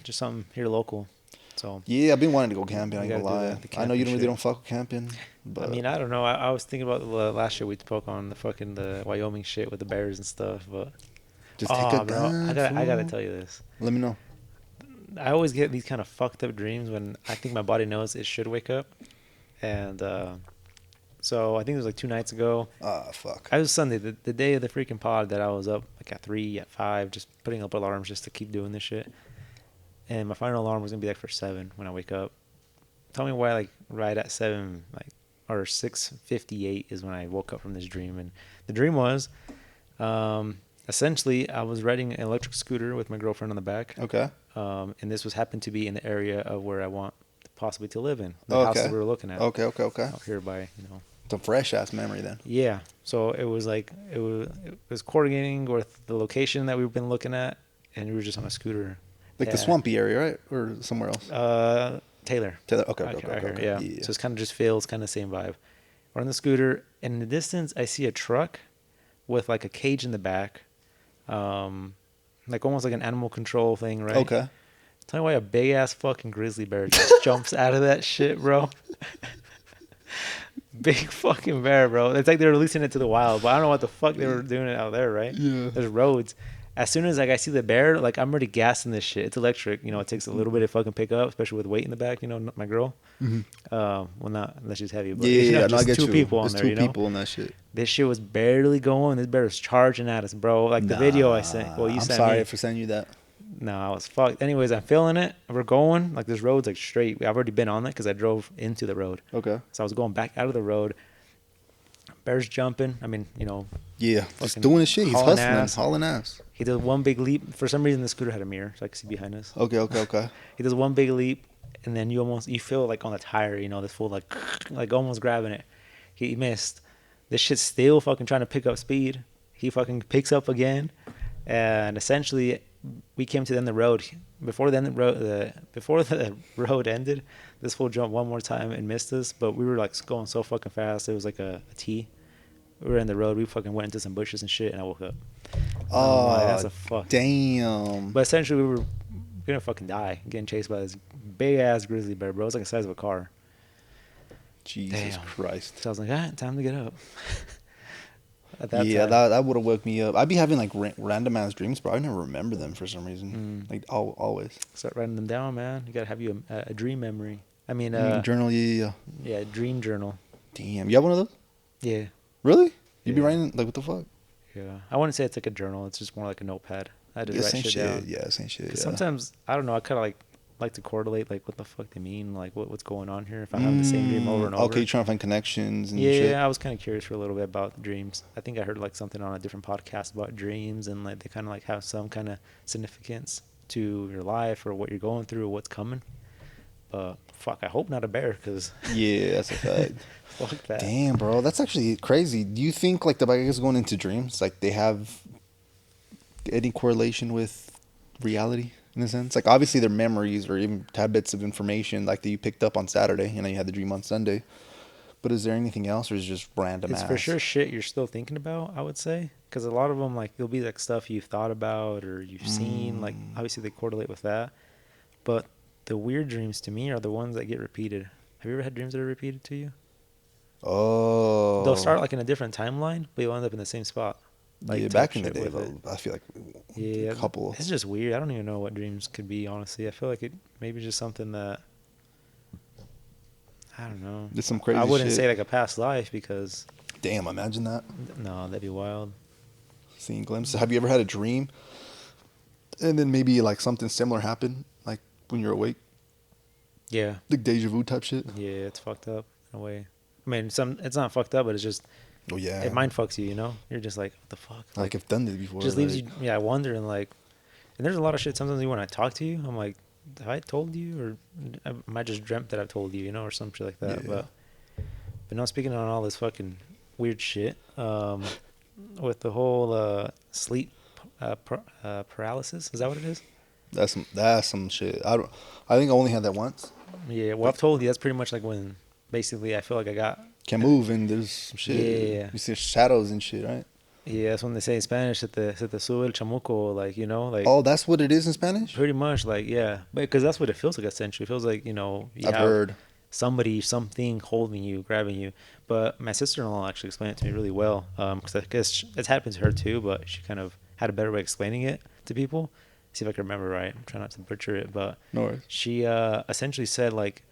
Just something here local. So yeah, I've been wanting to go camping. I ain't gonna lie. I know you really don't fuck with camping, but I mean, I don't know. I was thinking about the last year we spoke on the Wyoming shit with the bears and stuff, but. Just take a gun, I gotta tell you this. Let me know. I always get these kind of fucked up dreams when I think my body knows it should wake up, and so I think it was like 2 nights ago. Fuck. I was Sunday, the day of the freaking pod that I was up like at 3, at 5, just putting up alarms just to keep doing this shit, and my final alarm was gonna be like for 7 when I wake up. Tell me why, like right at 7, like or 6:58 is when I woke up from this dream, and the dream was, essentially, I was riding an electric scooter with my girlfriend on the back. Okay. And this was happened to be in the area of where I want possibly to live in. The house that we were looking at. Okay. Out here by, It's a fresh ass memory then. Yeah. So it was like, it was coordinating with the location that we've been looking at, and we were just on a scooter. Like the swampy area, right? Or somewhere else? Taylor. Okay. Yeah. So it's kind of just feels kind of same vibe. We're on the scooter, and in the distance, I see a truck with like a cage in the back. Like almost like an animal control thing, right? Okay. Tell me why a big ass fucking grizzly bear just jumps out of that shit, bro. Big fucking bear, bro. It's like they're releasing it to the wild, but I don't know what the fuck they were doing it out there, right? Yeah. There's roads. As soon as like I see the bear, like I'm already gassing this shit. It's electric, it takes a little bit to fucking pick up, especially with weight in the back. My girl. Mm-hmm. Well, not unless she's heavy, but just I get 2 people on there. There's 2 people in that shit. This shit was barely going. This bear was charging at us, bro. Like the video I sent. Well, you sent me. I'm sorry for sending you that. No, I was fucked. Anyways, I'm feeling it. We're going. Like this road's like straight. I've already been on it because I drove into the road. Okay. So I was going back out of the road. Bear's jumping. I mean, Yeah, just doing his shit. He's hauling ass. He does one big leap. For some reason, the scooter had a mirror, so I could see behind us. Okay. He does one big leap, and then you feel like on the tire, this fool like almost grabbing it. He missed. This shit's still fucking trying to pick up speed. He fucking picks up again, and essentially, we came to the end of the road. Before the road ended, this fool jumped one more time and missed us. But we were like going so fucking fast. It was like a T. We were in the road. We fucking went into some bushes and shit, and I woke up. Oh, that's a fuck. Damn. But essentially, we were gonna fucking die, getting chased by this big ass grizzly bear, bro. It was like the size of a car. Jesus Damn. Christ. So I was like, time to get up. At that Yeah, time. that would have woke me up. I'd be having like random ass dreams, bro. I never remember them for some reason. Like always. Start writing them down, man. You gotta have you a dream memory. I mean, Journal, yeah. yeah, dream journal. Damn, you have one of those? Yeah. Really? You'd be Yeah. writing like what the fuck? Yeah. I wouldn't say it's like a journal. It's just more like a notepad. I just write Same shit shit. down. Yeah, same shit. Yeah. Sometimes I don't know. I kind of like to correlate like what the fuck they mean, like what's going on here. If I have the same dream over and over. Okay, you're trying to find connections and yeah, shit. I was kind of curious for a little bit about dreams. I think I heard like something on a different podcast about dreams, and like they kind of like have some kind of significance to your life or what you're going through or what's coming. But fuck, I hope not a bear, cause Yeah, that's a fact. fuck that. Damn, bro, that's actually crazy. Do you think like the guys going into dreams, like they have any correlation with reality in a sense? Like obviously their memories or even tidbits of information like that you picked up on Saturday. You know, you had the dream on Sunday. But is there anything else, or is it just random? It's for sure shit you're still thinking about, I would say, because a lot of them like it'll be like stuff you've thought about or you've seen. Like obviously they correlate with that, but the weird dreams to me are the ones that get repeated. Have you ever had dreams that are repeated to you? Oh. They'll start like in a different timeline, but you'll end up in the same spot. Like yeah, type back in the shit day, with though, it. I feel like Yeah, a couple. it's just weird. I don't even know what dreams could be, honestly. I feel like it maybe just something that I don't know. There's some crazy I wouldn't shit. say like a past life because Damn, imagine that. no, that'd be wild. Seeing glimpses. Have you ever had a dream and then maybe like something similar happened, like when you're awake? Yeah. Like deja vu type shit? Yeah, it's fucked up in a way. I mean, it's not fucked up, but it's just Oh, yeah. it mind fucks you, you know? You're just like, what the fuck? Like I've done this before. Just leaves like, you, wondering like, and there's a lot of shit sometimes when I talk to you, I'm like, have I told you or am I just dreamt that I've told you, you know, or some shit like that. Yeah. But no, speaking on all this fucking weird shit, with the whole sleep paralysis, is that what it is? That's some shit. I think I only had that once. Yeah, well, I've told you that's pretty much like when basically I feel like I got. Can't move and there's some shit. Yeah. You see shadows and shit, right? Yeah, that's when they say in Spanish that the sube el chamuco, like, you know, like. Oh, that's what it is in Spanish? Pretty much, like, yeah. Because that's what it feels like, essentially. It feels like, you know, you I've have heard. something holding you, grabbing you. But my sister-in-law actually explained it to me really well. Because I guess it's happened to her too, but she kind of had a better way of explaining it to people. See if I can remember right. I'm trying not to butcher it, but No worries. she essentially said, like,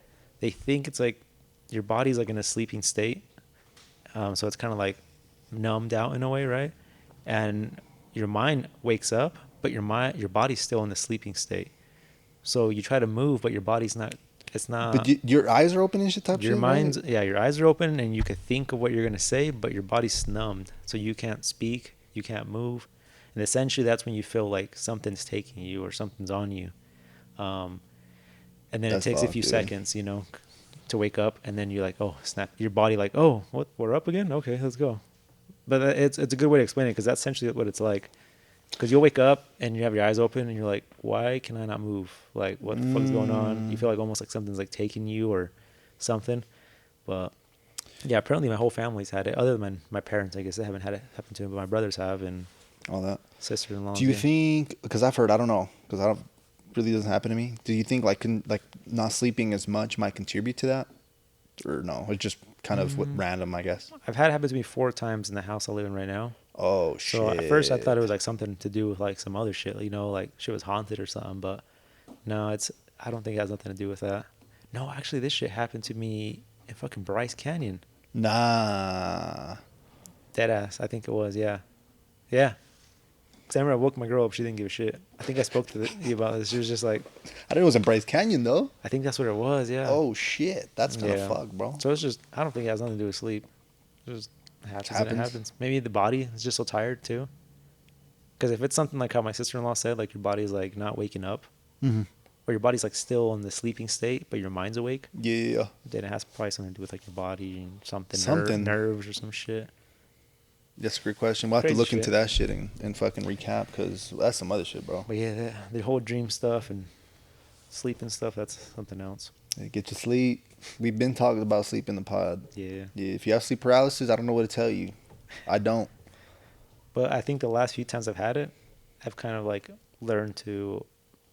they think it's like your body's like in a sleeping state. So it's kind of like numbed out in a way, right? And your mind wakes up, but your body's still in the sleeping state. So you try to move, but your body's not. It's not. But your eyes are open and shit type your shit, mind's right? yeah, your eyes are open and you can think of what you're gonna say, but your body's numbed, so you can't speak, you can't move, and essentially that's when you feel like something's taking you or something's on you, and then That's it takes a fucked, few dude. seconds, you know, to wake up, and then you're like, oh snap, your body like, oh, what, we're up again, okay, let's go. But it's a good way to explain it because that's essentially what it's like. Because you'll wake up and you have your eyes open and you're like, why can I not move? Like, what the fuck's going on? You feel like almost like something's like taking you or something. But yeah, apparently my whole family's had it. Other than my parents, I guess they haven't had it happen to them, but my brothers have and All that. sister-in-law. Do you think? Because I've heard. I don't know. Because I don't. Really doesn't happen to me. Do you think like not sleeping as much might contribute to that, or no? It's just kind of random, I guess. I've had it happen to me 4 times in the house I live in right now. Oh shit! So at first I thought it was like something to do with like some other shit, you know, like shit was haunted or something. But no, I don't think it has nothing to do with that. No, actually, this shit happened to me in fucking Bryce Canyon. Nah. Deadass, I think it was. Yeah. Cause I remember I woke my girl up. She didn't give a shit. I think I spoke to you about this. She was just like, I didn't know it was in Bryce Canyon though. I think that's what it was. Yeah. Oh shit! That's kind of fucked, bro. So it's just, I don't think it has nothing to do with sleep. It just happens. And it happens. Maybe the body is just so tired too. Because if it's something like how my sister-in-law said, like your body's like not waking up, or your body's like still in the sleeping state, but your mind's awake, Yeah. then it has probably something to do with like your body and something. Nerves or some shit. That's a great question. We'll have to Crazy look shit. into that shit and fucking recap because that's some other shit, bro. But yeah, the whole dream stuff and sleep and stuff, that's something else. Hey, get your sleep. We've been talking about sleep in the pod. Yeah. Yeah. If you have sleep paralysis, I don't know what to tell you. I don't. But I think the last few times I've had it, I've kind of like learned to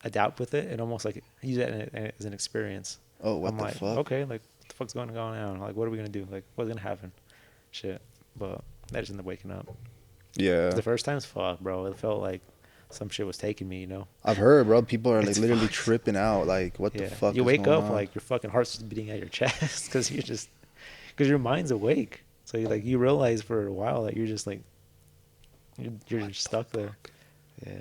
adapt with it and almost like use it as an experience. Oh, what I'm the like, fuck? okay, like what the fuck's going on? Like, what are we gonna do? Like, what's gonna happen? Shit. But I just ended up waking up. Yeah. The first time's fuck, bro. It felt like some shit was taking me, you know. I've heard, bro. People are like It's literally fucked. tripping out. Like, what the Yeah. fuck You is wake going up on? like your fucking heart's just beating at your chest because because your mind's awake. So you realize for a while that you're just like you're just stuck there. Yeah.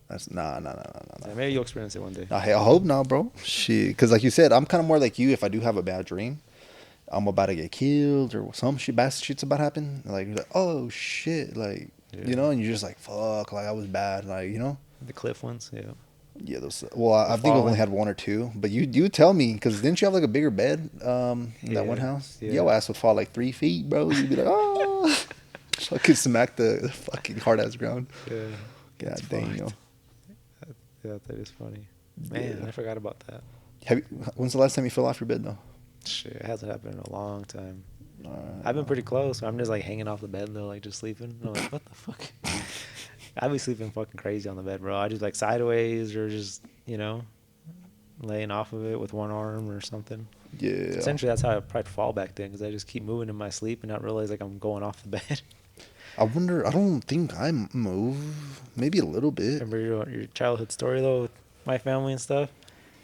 That's nah. Yeah, maybe you'll experience it one day. I hope not, bro. Shit, because like you said, I'm kind of more like you. If I do have a bad dream, I'm about to get killed or some shit, bad shit's about to happen. Like, you're like, oh shit, like Yeah. you know, and you're just like, fuck, like I was bad, like you know. The cliff ones, yeah. Yeah, those. Well, I think I've only falling. had one or two, but you tell me because didn't you have like a bigger bed in that one Yeah, house? yeah. Yo ass would fall like 3 feet, bro. You'd be like, oh, fucking smack the fucking hard ass ground. Yeah. God It's dang, yo. fucked. Yeah, that is funny. Man, Yeah. I forgot about that. When's the last time you fell off your bed though? Shit, it hasn't happened in a long time. Alright. I've been pretty close. I'm just like hanging off the bed though, like just sleeping. I'm like, what the fuck? I be sleeping fucking crazy on the bed, bro. I just like sideways or just, laying off of it with one arm or something. Yeah. Essentially, that's how I probably fall back then because I just keep moving in my sleep and not realize like I'm going off the bed. I wonder. I don't think I move. Maybe a little bit. Remember your childhood story though with my family and stuff?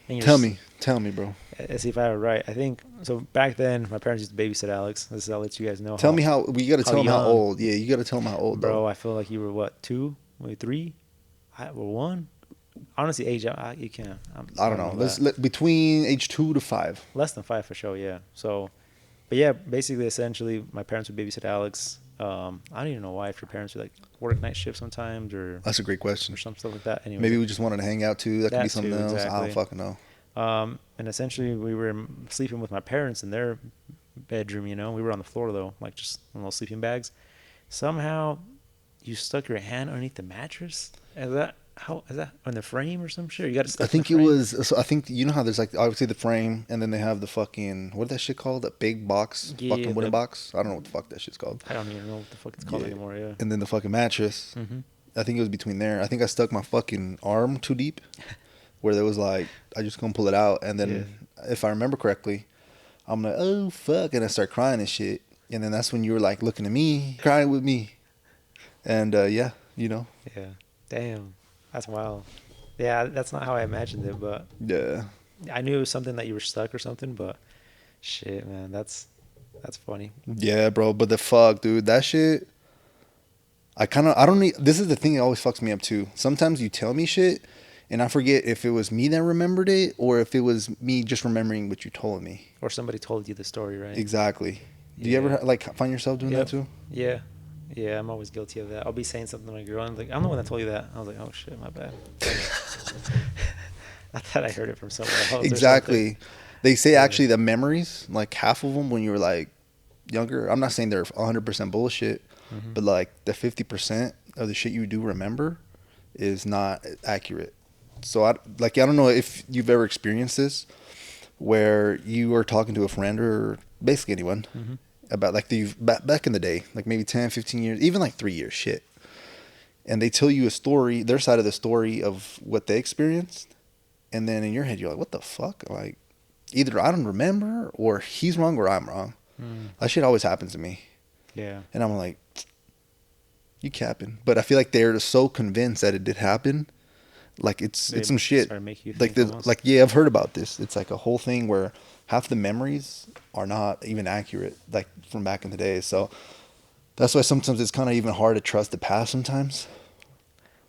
And Tell me, bro. Let's see if I have it right. I think so. Back then, my parents used to babysit Alex. This is how I'll let you guys know. Tell me how. We got to how tell him how young. old. Yeah, you got to tell him how old, Bro, though. I feel like you were what, 2, maybe 3, or 1. Honestly, age you can't. I don't know. Between age 2 to 5. Less than 5 for sure. Yeah. So, but yeah, basically, essentially, my parents would babysit Alex. I don't even know why. If your parents would like work night shift sometimes, or That's a great question. some stuff like that. Anyway, Maybe we just wanted to hang out too. That could be That something too, else. I exactly. don't fucking know. And essentially, we were sleeping with my parents in their bedroom. We were on the floor though, like just in little sleeping bags. Somehow, you stuck your hand underneath the mattress. Is that on the frame or some shit? You got to. I think it was. So I think you know how there's like obviously the frame, and then they have the fucking what that shit called? That big box, Yeah, fucking wooden box. I don't know what the fuck that shit's called. I don't even know what the fuck it's called anymore. Yeah. And then the fucking mattress. Mm-hmm. I think it was between there. I think I stuck my fucking arm too deep, where there was like I just couldn't pull it out, and then if I remember correctly, I'm like, oh fuck, and I start crying and shit, and then that's when you were like looking at me, crying with me, and Yeah. Damn. That's wild. Yeah, that's not how I imagined it, but yeah. I knew it was something that you were stuck or something. But shit, man, that's funny. Yeah, bro. But the fuck, dude, that shit. I don't need. This is the thing that always fucks me up too. Sometimes you tell me shit, and I forget if it was me that remembered it or if it was me just remembering what you told me. Or somebody told you the story, right? Exactly. Do you ever like find yourself doing that too? Yeah. Yeah, I'm always guilty of that. I'll be saying something to my girl, and I'm like, I'm the one that told you that. I was like, oh shit, my bad. I thought I heard it from somewhere else. Exactly. They say actually the memories, like half of them when you were like younger. I'm not saying they're 100% bullshit, but like the 50% of the shit you do remember is not accurate. So I don't know if you've ever experienced this, where you are talking to a friend or basically anyone about like back in the day, like maybe 10, 15 years, even like 3 years, shit. And they tell you a story, their side of the story of what they experienced. And then in your head, you're like, what the fuck? Like, either I don't remember or he's wrong or I'm wrong. That shit always happens to me. Yeah. And I'm like, you capping. But I feel like they're so convinced that it did happen. Like it's some shit. Like yeah, I've heard about this. It's like a whole thing where half the memories are not even accurate, like from back in the day. So that's why sometimes it's kind of even hard to trust the past sometimes.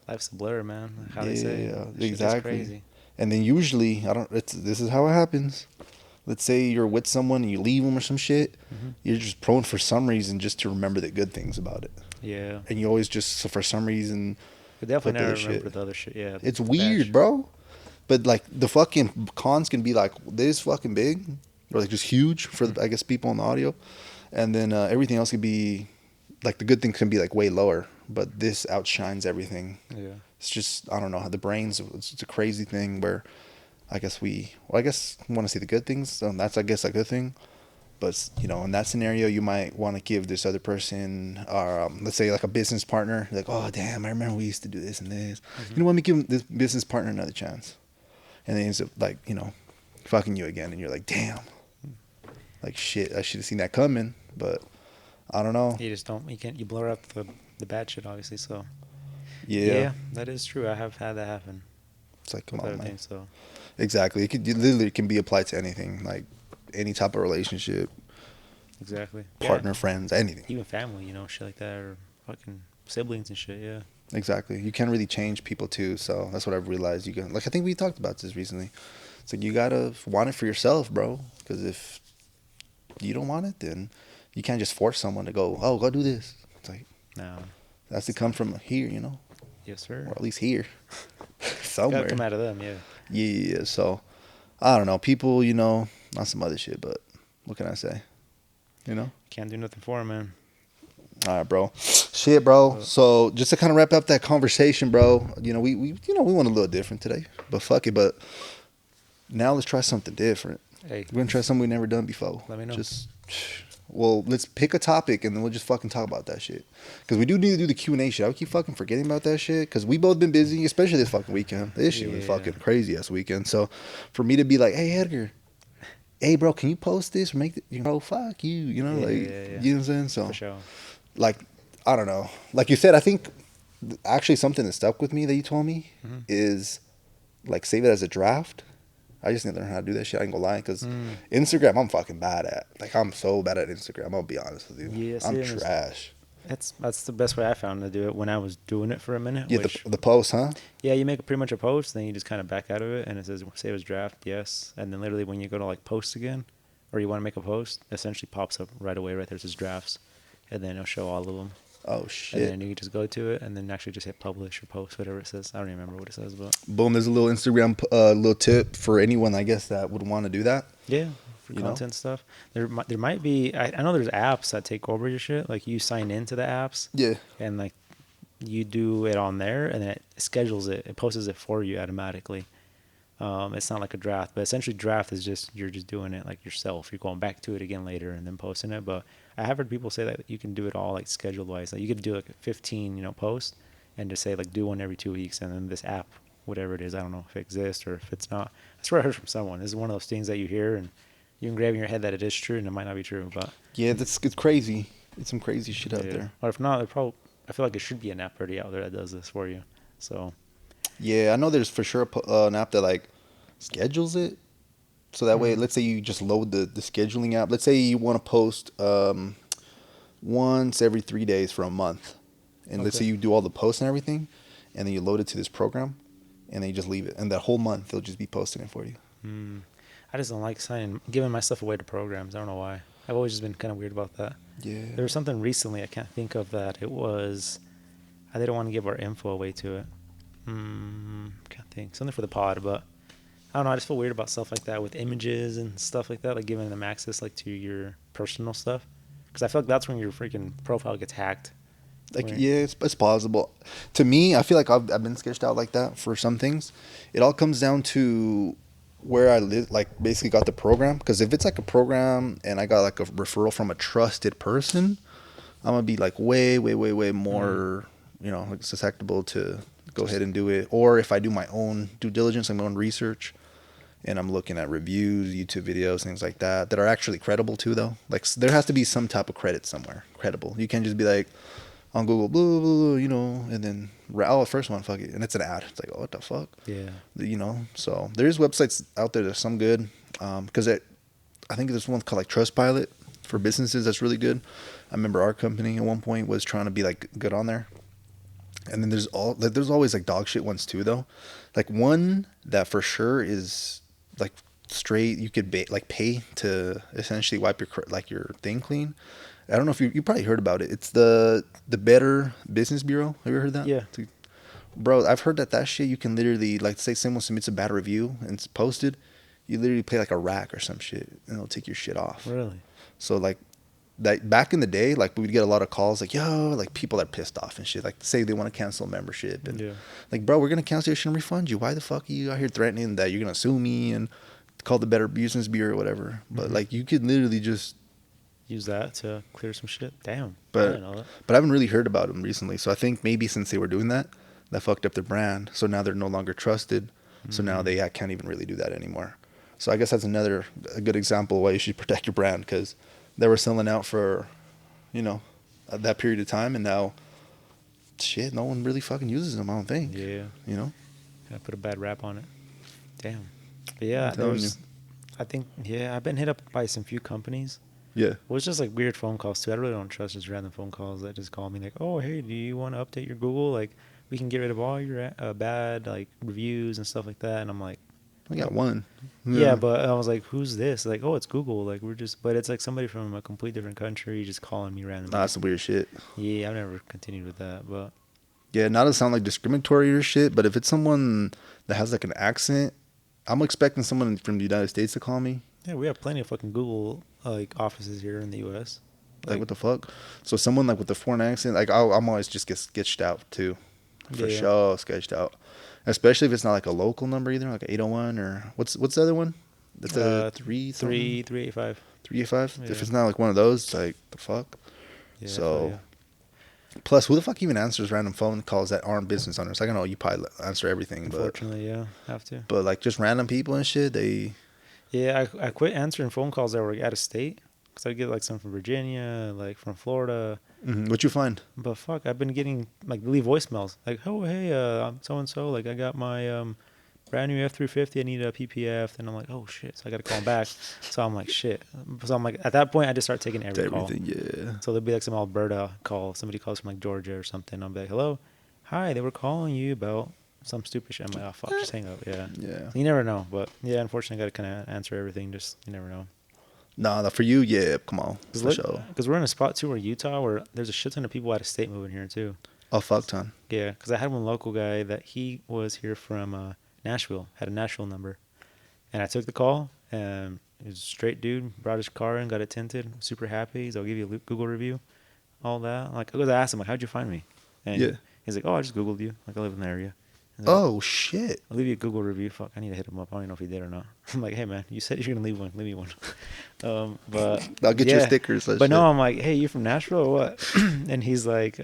Life's a blur, man. How they say. Yeah, exactly. Crazy. And then usually, this is how it happens. Let's say you're with someone and you leave them or some shit. You're just prone for some reason just to remember the good things about it. Yeah. And you always just, for some reason, I definitely never remember the other shit. Yeah. it's weird, bro. But like the fucking cons can be like this fucking big or like just huge for I guess people on the audio, and then everything else could be like the good things can be like way lower, but this outshines everything. Yeah. It's just I don't know how the brain's it's a crazy thing where I guess want to see the good things, so that's I guess a good thing. But in that scenario, you might want to give this other person, let's say like a business partner, like, oh damn, I remember we used to do this and this. You know, let me give this business partner another chance. and then he ends up like, you know, fucking you again, and you're like, damn, like shit, I should have seen that coming, but I don't know. You just don't. You can't. You blur up the bad shit, obviously. So Yeah, that is true. I have had that happen it's like, come with on, other man. things. So Exactly, it literally can be applied to anything, like any type of relationship, exactly. partner, Yeah. friends, anything. Even family, you know, shit like that, or fucking siblings and shit. Yeah. Exactly, you can't really change people too, so that's what I've realized. You can, like, I think we talked about this recently. It's like you gotta want it for yourself, bro, because if you don't want it, then you can't just force someone to go do this. It's like, No. that's to come from here, you know, Yes, sir. or at least here, Gotta somewhere. come out of them. Yeah. Yeah, so I don't know. People, you know, not some other shit, but what can I say? You know? Can't do nothing for 'em, man. All right, bro. Shit, bro. So just to kind of wrap up that conversation, bro. You know, we went a little different today, but fuck it. But now let's try something different. Hey, We're gonna try something we've never done before. Let me know. Well, let's pick a topic and then we'll just fucking talk about that shit. Because we do need to do the Q&A shit. I keep fucking forgetting about that shit because we both been busy, especially this fucking weekend. This shit was fucking crazy ass weekend. So for me to be like, hey, Edgar, hey, bro, can you post this or make it, you know, fuck you, you know, you know what I'm saying? So, for sure. like, I don't know. Like you said, I think actually something that stuck with me that you told me is like save it as a draft. I just need to learn how to do that shit. I ain't gonna lie, because Instagram, I'm fucking bad at. Like, I'm so bad at Instagram. I'm gonna be honest with you. Yes, I'm trash. That's the best way I found to do it when I was doing it for a minute. Yeah, the post, huh? Yeah, you make pretty much a post, then you just kind of back out of it, and it says save as draft, yes, and then literally when you go to like post again, or you want to make a post, it essentially pops up right away. Right there, it says drafts, and then it'll show all of them. Oh shit! And then you can just go to it, and then actually just hit publish or post, whatever it says. I don't even remember what it says, but Boom! There's a little Instagram little tip for anyone, I guess, that would want to do that. yeah, for content stuff. There might be. I know there's apps that take over your shit. Like you sign into the apps. Yeah. And like you do it on there, and then it schedules it. It posts it for you automatically. It's not like a draft, but essentially draft is just you're just doing it like yourself. You're going back to it again later and then posting it. But I have heard people say that you can do it all like scheduled wise. Like you could do like 15, posts and just say like do one every 2 weeks, and then this app, whatever it is, I don't know if it exists or if it's not. I swear I heard from someone. This is one of those things that you hear and you can grab in your head that it is true and it might not be true. But yeah, it's crazy. It's some crazy shit out there. Or if not, I feel like it should be an app already out there that does this for you. So yeah, I know there's for sure an app that like schedules it. So that way, let's say you just load the scheduling app. Let's say you want to post once every 3 days for a month. And let's say you do all the posts and everything, and then you load it to this program, and then you just leave it. And that whole month, they'll just be posting it for you. I just don't like giving my stuff away to programs. I don't know why. I've always just been kind of weird about that. Yeah. There was something recently, I can't think of that. It was, I didn't want to give our info away to it. Can't think. Something for the pod, but I don't know. I just feel weird about stuff like that with images and stuff like that, like giving them access like to your personal stuff. Because I feel like that's when your freaking profile gets hacked. Like, yeah, it's possible. To me, I feel like I've been sketched out like that for some things. It all comes down to where I live, like basically got the program. Because if it's like a program and I got like a referral from a trusted person, I'm going to be like way, way, way, way more, like susceptible to go ahead and do it. Or if I do my own due diligence, my own research, and I'm looking at reviews, YouTube videos, things like that are actually credible too, though. Like there has to be some type of credit somewhere, credible. You can't just be like, on Google, blah, blah, blah, and then, the first one, fuck it. And it's an ad. It's like, oh, what the fuck? Yeah. So there's websites out there that's some good. Because I think there's one called like Trustpilot for businesses that's really good. I remember our company at one point was trying to be like good on there. And then there's always like dog shit ones too, though. Like one that for sure is like straight, you could pay to essentially wipe your thing clean. I don't know if you probably heard about it. It's the Better Business Bureau. Have you ever heard that? Yeah. Bro, I've heard that shit, you can literally, like, say someone submits a bad review and it's posted, you literally pay like a rack or some shit and it'll take your shit off. Really? So, like, that back in the day, like, we'd get a lot of calls like, yo, like, people are pissed off and shit. Like, say they want to cancel a membership. And, like, bro, we're going to cancel your shit and refund you. Why the fuck are you out here threatening that you're going to sue me and call the Better Business Bureau or whatever? But, like, you could literally just use that to clear some shit. Damn. But I didn't know that. But I haven't really heard about them recently. So I think maybe since they were doing that fucked up their brand. So now they're no longer trusted. So now they can't even really do that anymore. So I guess that's a good example of why you should protect your brand, because they were selling out for, that period of time, and now, shit, no one really fucking uses them, I don't think. Yeah. I put a bad rap on it. Damn. But yeah, I've been hit up by some few companies. Yeah. Well, it's just like weird phone calls too. I really don't trust just random phone calls that just call me like, oh, hey, do you want to update your Google? Like, we can get rid of all your bad like reviews and stuff like that. And I'm like, I got one. yeah, but I was like, who's this? Like, oh, it's Google. Like, but it's like somebody from a complete different country just calling me randomly. Nah, that's some weird shit. Yeah, I've never continued with that, but. Yeah, not to sound like discriminatory or shit, but if it's someone that has like an accent, I'm expecting someone from the United States to call me. Yeah, we have plenty of fucking Google like offices here in the U.S. Like what the fuck? So someone like with a foreign accent, like I'm always just get sketched out too, for sure, sketched out. Especially if it's not like a local number either, like 801 or what's the other one? That's a 385. 385. Yeah. If it's not like one of those, like the fuck. Yeah, so. Plus, who the fuck even answers random phone calls that aren't business owners? Like, I know you probably answer everything, unfortunately, yeah, have to. But like just random people and shit, they. Yeah, I quit answering phone calls that were out of state, because I get like some from Virginia, like from Florida. What'd you find? But fuck, I've been getting like leave voicemails like, oh hey, I'm so and so, like I got my brand new F350, I need a PPF, and I'm like, oh shit, so I got to call them back. So I'm like, shit. So I'm like, at that point, I just start taking every call. Yeah. So there'll be like some Alberta call, somebody calls from like Georgia or something. I'll be like, hello, hi, they were calling you about some stupid shit. I'm like, oh fuck, just hang up. Yeah. Yeah. You never know, but yeah, unfortunately, I got to kind of answer everything. Just you never know. Nah, for you, yeah, come on, for sure. Because we're in a spot too, where Utah, where there's a shit ton of people out of state moving here too. A fuck ton. Yeah, because I had one local guy that he was here from Nashville, had a Nashville number, and I took the call, and he was a straight dude, brought his car in, got it tinted, super happy. He's like, I'll give you a Google review, all that. Like, I asked him, like, how'd you find me? And he's like, oh, I just Googled you. Like, I live in the area. Like, oh, shit. I'll leave you a Google review. Fuck, I need to hit him up. I don't even know if he did or not. I'm like, hey, man, you said you're going to leave one. Leave me one. But I'll get your stickers. But no, I'm like, hey, you from Nashville or what? And he's like,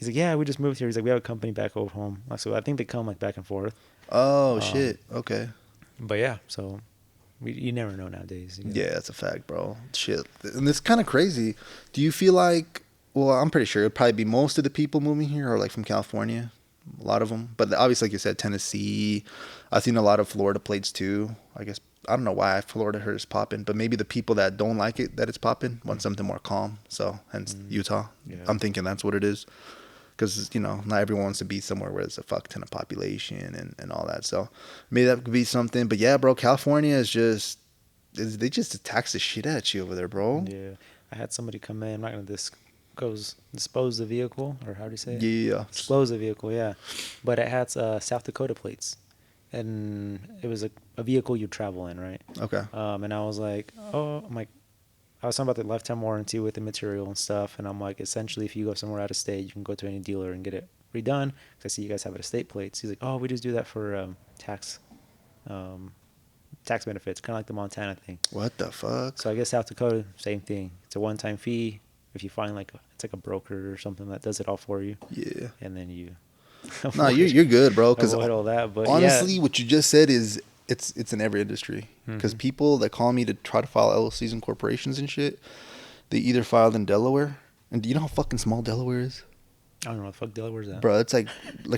yeah, we just moved here. He's like, we have a company back over home. So I think they come like back and forth. Oh, shit. Okay. But yeah, so you never know nowadays. Yeah, that's a fact, bro. Shit. And it's kind of crazy. Do you feel like, well, I'm pretty sure it'd probably be most of the people moving here are like from California. A lot of them. But obviously, like you said, Tennessee. I've seen a lot of Florida plates too. I guess, I don't know why Florida heard it's popping, but maybe the people that don't like it, that it's popping, want something more calm. So, hence Utah. Yeah. I'm thinking that's what it is. Because, not everyone wants to be somewhere where there's a fuck ton of population and all that. So maybe that could be something. But yeah, bro, California is they just tax the shit at you over there, bro. Yeah. I had somebody come in. I'm not going to dispose the vehicle, or how do you say it? Yeah. Dispose the vehicle, yeah. But it had South Dakota plates. And it was a vehicle you travel in, right? Okay. And I was like, I was talking about the lifetime warranty with the material and stuff, and I'm like, essentially, if you go somewhere out of state, you can go to any dealer and get it redone. Because I see you guys have out-of-state plates. He's like, oh, we just do that for tax benefits, kind of like the Montana thing. What the fuck? So I guess South Dakota, same thing. It's a one-time fee. If you find it's like a broker or something that does it all for you. Yeah. And then you. No, you're good, bro. Because all that, but honestly, what you just said is. It's in every industry, because people that call me to try to file LLCs and corporations and shit, they either filed in Delaware, and do you know how fucking small Delaware is? I don't know what the fuck Delaware's at. Bro, it's like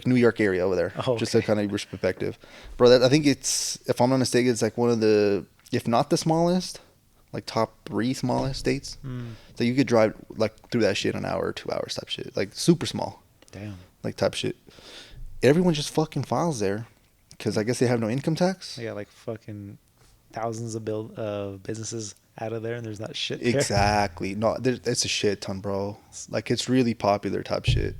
New York area over there. Oh, okay. Just to kind of perspective, bro. I think it's, if I'm not mistaken, it's like one of the, if not the smallest, like top 3 smallest states. So you could drive like through that shit in an hour or 2 hours type shit, like super small. Damn. Like type shit. Everyone just fucking files there. Because I guess they have no income tax. They got like fucking thousands of businesses out of there, and there's not shit there. Exactly. No, it's a shit ton, bro. Like, it's really popular type shit.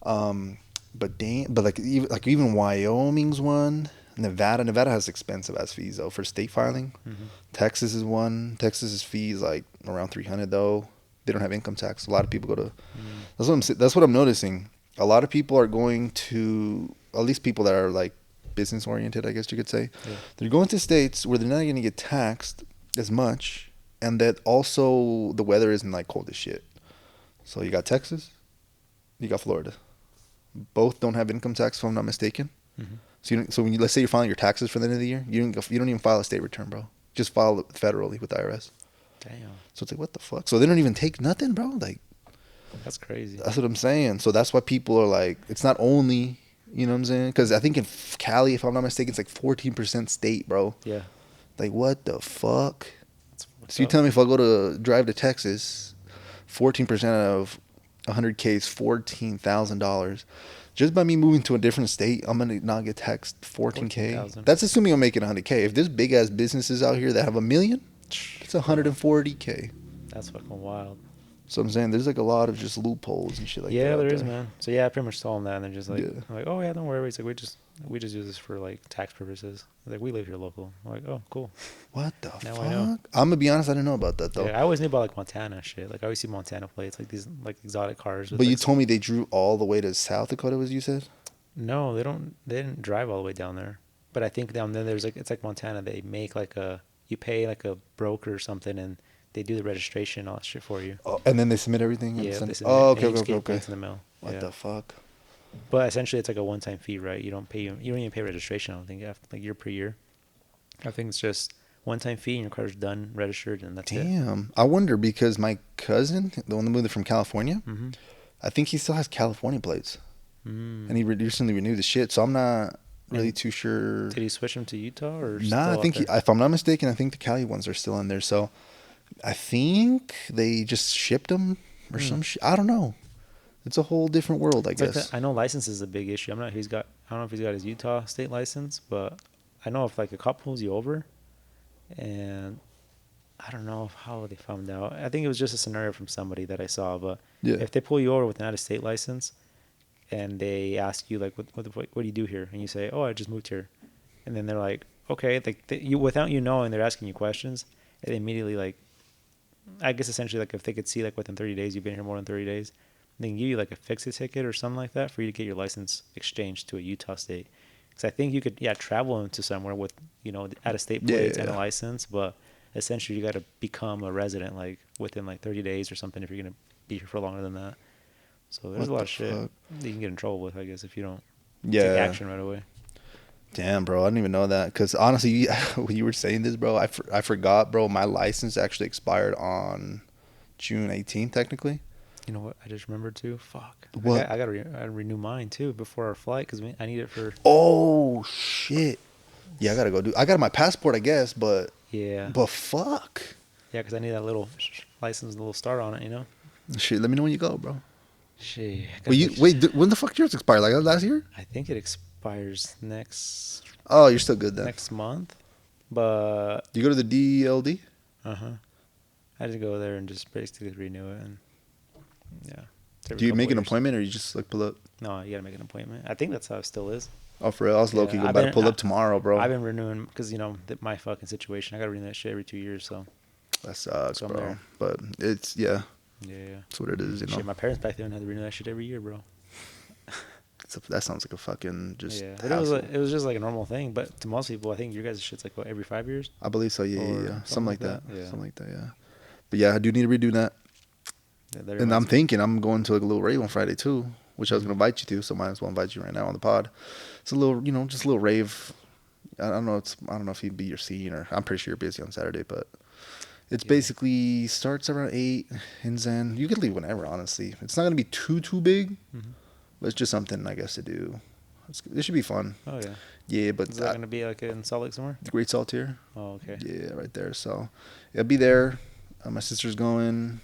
Damn. But like even Wyoming's one. Nevada has expensive ass fees though for state filing. Texas is one. Texas's fees like around $300 though. They don't have income tax. A lot of people go to. That's what I'm noticing. A lot of people are going to, at least people that are like business oriented, I guess you could say. Yeah. They're going to states where they're not going to get taxed as much, and that also the weather isn't like cold as shit. So you got Texas, you got Florida. Both don't have income tax, if I'm not mistaken. So when let's say you're filing your taxes for the end of the year, you don't even file a state return, bro. Just file it federally with the IRS. Damn. So it's like, what the fuck? So they don't even take nothing, bro. Like, that's crazy. That's what I'm saying. So that's why people are like, it's not only, you know what I'm saying? Because I think in Cali, if I'm not mistaken, it's like 14% state, bro. Yeah. Like, what the fuck? So you tell me if I go to drive to Texas, 14% of 100K is $14,000. Just by me moving to a different state, I'm going to not get taxed 14K. That's assuming I'm making 100K. If there's big ass businesses out here that have $1 million, it's 140K. That's fucking wild. So I'm saying there's like a lot of just loopholes and shit like that. Yeah, there is, man. So yeah, I pretty much told them that, and they're just like, Yeah. I'm like, oh yeah, don't worry. It's like we just use this for like tax purposes. Like we live here local. I'm like, oh, cool. What the fuck? I know. I'm gonna be honest, I didn't know about that though. Yeah, I always knew about like Montana shit. Like I always see Montana plates, like these like exotic cars. But you told me they drew all the way to South Dakota, as you said. No, they don't. They didn't drive all the way down there. But I think down there, there's like it's like Montana. They make like you pay like a broker or something, and they do the registration all that shit for you. Oh, and then they submit everything. Yeah. Okay. In the mail. What the fuck? But essentially, it's like a one-time fee, right? You don't even pay registration. I don't think after like year per year. I think it's just one-time fee, and your car's done, registered, and that's it. Damn. I wonder because my cousin, the one that moved from California, Mm-hmm. I think he still has California plates, and he recently renewed the shit. So I'm not really too sure. Did he switch them to Utah or? Nah, I think if I'm not mistaken, I think the Cali ones are still in there. So I think they just shipped them or some shit. I don't know. It's a whole different world, I guess. Like I know license is a big issue. I don't know if he's got his Utah state license, but I know if like a cop pulls you over, and I don't know how they found out. I think it was just a scenario from somebody that I saw. But if they pull you over with an out-of-state license, and they ask you like, what do you do here? And you say, oh, I just moved here, and then they're like, okay, you without you knowing, they're asking you questions, and they immediately like, I guess essentially like if they could see like within 30 days you've been here more than 30 days, they can give you like a fix-it ticket or something like that for you to get your license exchanged to a Utah state. Because I think you could travel into somewhere with out-of-state plates and a license, but essentially you got to become a resident like within like 30 days or something if you're gonna be here for longer than that. So there's a lot of shit that you can get in trouble with, I guess, if you don't take action right away. Damn, bro, I didn't even know that. Because honestly, when you were saying this, bro, I forgot, bro. My license actually expired on June 18th, technically. You know what? I just remembered too. Fuck. What? I gotta renew mine too before our flight because I need it for. Oh shit. Yeah, I gotta go do. I got my passport, I guess, but. Yeah. But fuck. Yeah, because I need that little license, little star on it. You know. Shit, let me know when you go, bro. Shit. Wait, when the fuck yours expired? Like last year? I think it expires next. Oh, you're still good then. Next month, but. You go to the DLD? I just go there and just basically renew it, and yeah. Do you make an appointment or you just like pull up? No, you gotta make an appointment. I think that's how it still is. Oh, for real? I was low-key about to pull up tomorrow, bro. I've been renewing because my fucking situation. I gotta renew that shit every 2 years, so. That sucks, bro. But it's yeah. Yeah. That's what it is, you know. Shit, my parents back then had to renew that shit every year, bro. That sounds like a fucking just. Yeah, but it was just like a normal thing. But to most people, I think your guys' shit's like what, every 5 years. I believe so. Yeah. Something like that. Yeah. Something like that. Yeah. But yeah, I do need to redo that. Yeah, and I'm thinking I'm going to like a little rave on Friday too, which I was gonna invite you to. So might as well invite you right now on the pod. It's a little, just a little rave. I don't know if he'd be your scene or I'm pretty sure you're busy on Saturday, but it's basically starts around 8 and then you can leave whenever. Honestly, it's not gonna be too big. But it's just something, I guess, to do. It should be fun. Oh, yeah. Yeah, but... Is that going to be, like, in Salt Lake somewhere? The Great Saltier. Oh, okay. Yeah, right there. So, I'll be there. My sister's going.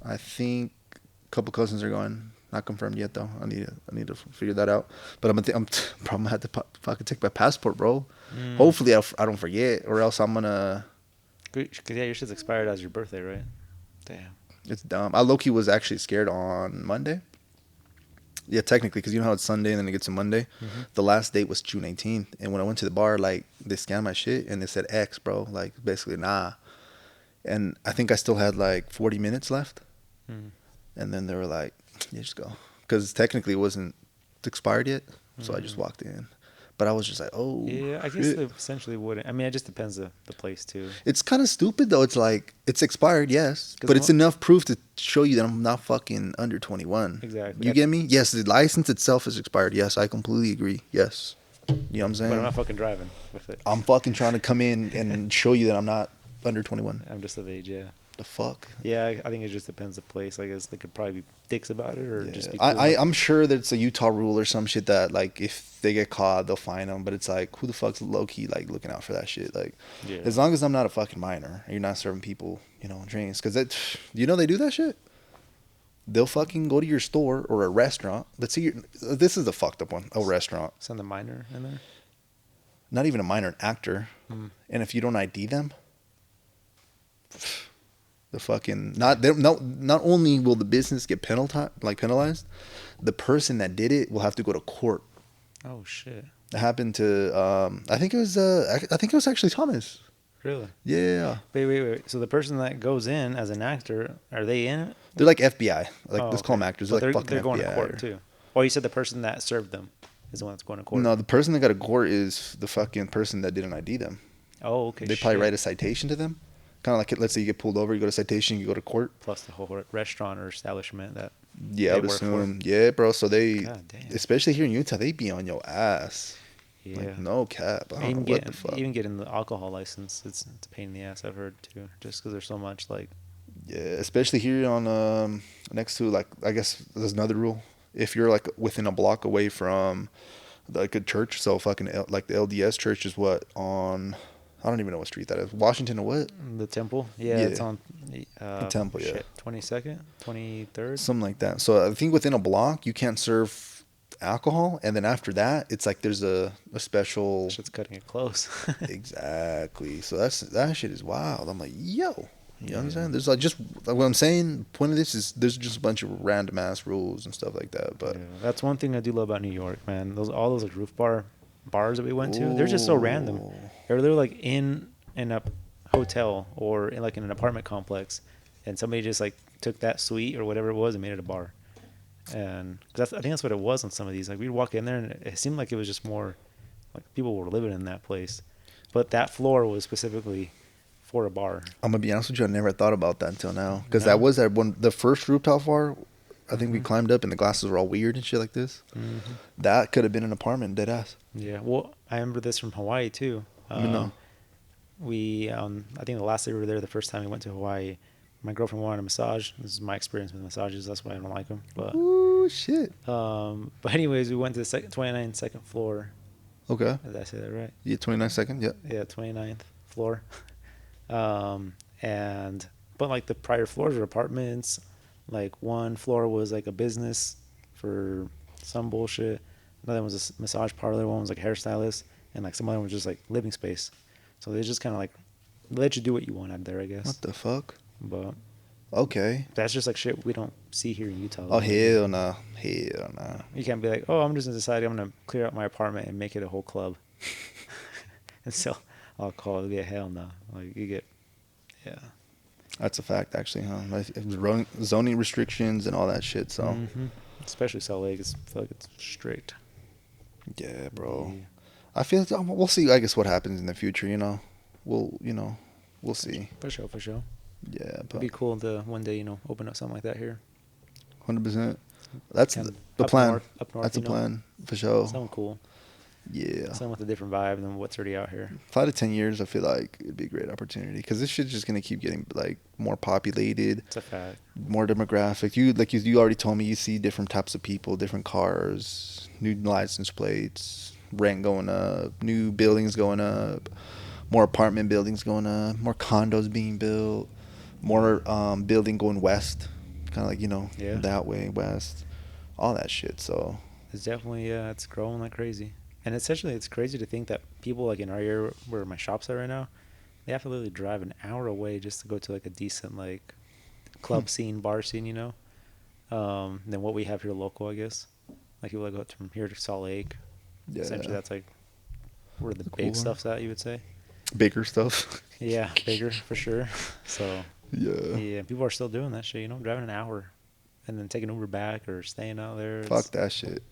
I think a couple cousins are going. Not confirmed yet, though. I need to figure that out. But I'm probably going to have to fucking take my passport, bro. Hopefully, I don't forget, or else I'm going to... Because, yeah, your shit's expired as your birthday, right? Damn. It's dumb. I low-key was actually scared on Monday. Yeah, technically, because you know how it's Sunday and then it gets to Monday. The last date was June 18th, and when I went to the bar, like they scanned my shit and they said X, bro. Like basically, nah. And I think I still had like 40 minutes left, and then they were like, "Yeah, just go," because technically it wasn't expired yet. So I just walked in, but I was just like, "Oh." Yeah, I guess they essentially wouldn't. I mean, it just depends the place too. It's kind of stupid though. It's like it's expired, yes, but it's enough proof to show you that I'm not fucking under 21. Exactly. You get me? Yes, the license itself is expired. Yes, I completely agree. Yes, You know what I'm saying? But I'm not fucking driving with it. I'm fucking trying to come in and show you that I'm not under 21. I'm just of age, yeah. The fuck? Yeah, I think it just depends the place. I guess they could probably be dicks about it or Yeah. just be cool. I'm sure that it's a Utah rule or some shit that like if they get caught they'll fine them, but it's like who the fuck's low key like looking out for that shit? Like as long as I'm not a fucking minor and you're not serving people, you know, drinks, because that, you know, they do that shit. They'll fucking go to your store or a restaurant. Let's see, this is a fucked up one. A restaurant. Send the minor in there. Not even a minor, an actor. And if you don't ID them, the fucking not only will the business get penalized, the person that did it will have to go to court. Oh shit! It happened to I think it was actually Thomas. Really? Yeah. Wait. So the person that goes in as an actor, are they in it? They're like FBI. Let's call them actors. They're like they're fucking going FBI to court too. Oh, you said the person that served them is the one that's going to court. No, the person that got to court is the fucking person that didn't ID them. Oh, okay. They probably write a citation to them. Kind of like, let's say you get pulled over, you go to citation, you go to court. Plus the whole restaurant or establishment that. Yeah, I would assume. Yeah, bro. So they, God damn. especially here in Utah, they be on your ass. Yeah. Like, no cap. I don't know what the fuck. Even getting the alcohol license, it's a pain in the ass. I've heard too, just because there's so much like. Yeah, especially here on next to like, I guess there's another rule. If you're like within a block away from like a church, so fucking like the LDS church is what on. I don't even know what street that is. Washington or what? The Temple? Yeah, it's on the Temple, yeah. 22nd? 23rd? Something like that. So I think within a block, you can't serve alcohol. And then after that, it's like there's a special... Shit's cutting it close. Exactly. So that shit is wild. I'm like, yo. You know what I'm saying? There's like just... Like what I'm saying, the point of this is there's just a bunch of random ass rules and stuff like that. But that's one thing I do love about New York, man. All those like roof bars that we went to, they're just so random. They're literally like in a hotel or in like in an apartment complex, and somebody just like took that suite or whatever it was and made it a bar. And I think that's what it was on some of these. Like we'd walk in there and it seemed like it was just more like people were living in that place, but that floor was specifically for a bar. I'm gonna be honest with you, I never thought about that until now, because that was the first rooftop bar. I think we climbed up and the glasses were all weird and shit like this. That could have been an apartment, dead ass. Yeah, well, I remember this from Hawaii too. We, I think the last day we were there, the first time we went to Hawaii, my girlfriend wanted a massage. This is my experience with massages. That's why I don't like them. But ooh, shit. But anyways, we went to the 29th floor. Okay. Did I say that right? Yeah, 29nd. Yeah. Yeah, 29th floor. But like the prior floors were apartments. Like one floor was like a business for some bullshit. Another one was a massage parlor. One was like a hairstylist, and like some other one was just like living space. So they just kind of like let you do what you want out there, I guess. What the fuck? But okay, that's just like shit we don't see here in Utah. Oh hell no, hell no. You can't be like, oh, I'm just deciding I'm gonna clear out my apartment and make it a whole club, and sell alcohol. It'd be a hell no. Like you get, yeah. That's a fact, actually, huh? Like, zoning restrictions and all that shit. So, especially Salt Lake, I feel like it's strict. Yeah, bro. Yeah. I feel like we'll see. I guess what happens in the future. We'll see. For sure. Yeah, but it'd be cool to one day, open up something like that here. 100%. That's the plan. Up north, that's a plan for sure. Something cool. Yeah. Something with a different vibe than what's already out here. 5 to 10 years, I feel like it'd be a great opportunity because this shit's just gonna keep getting like more populated. It's a fact. More demographic. You already told me you see different types of people, different cars, new license plates, rent going up, new buildings going up, more apartment buildings going up, more condos being built, more building going west, kind of like that way west, all that shit. So it's definitely it's growing like crazy. And essentially, it's crazy to think that people like in our area where my shop's at right now, they have to literally drive an hour away just to go to like a decent like club scene, bar scene, than what we have here local, I guess. Like people that go from here to Salt Lake. Yeah. Essentially, that's like where the big stuff's at, you would say. Bigger stuff. Yeah, bigger for sure. So yeah, people are still doing that shit, driving an hour and then taking Uber back or staying out there. Fuck that shit.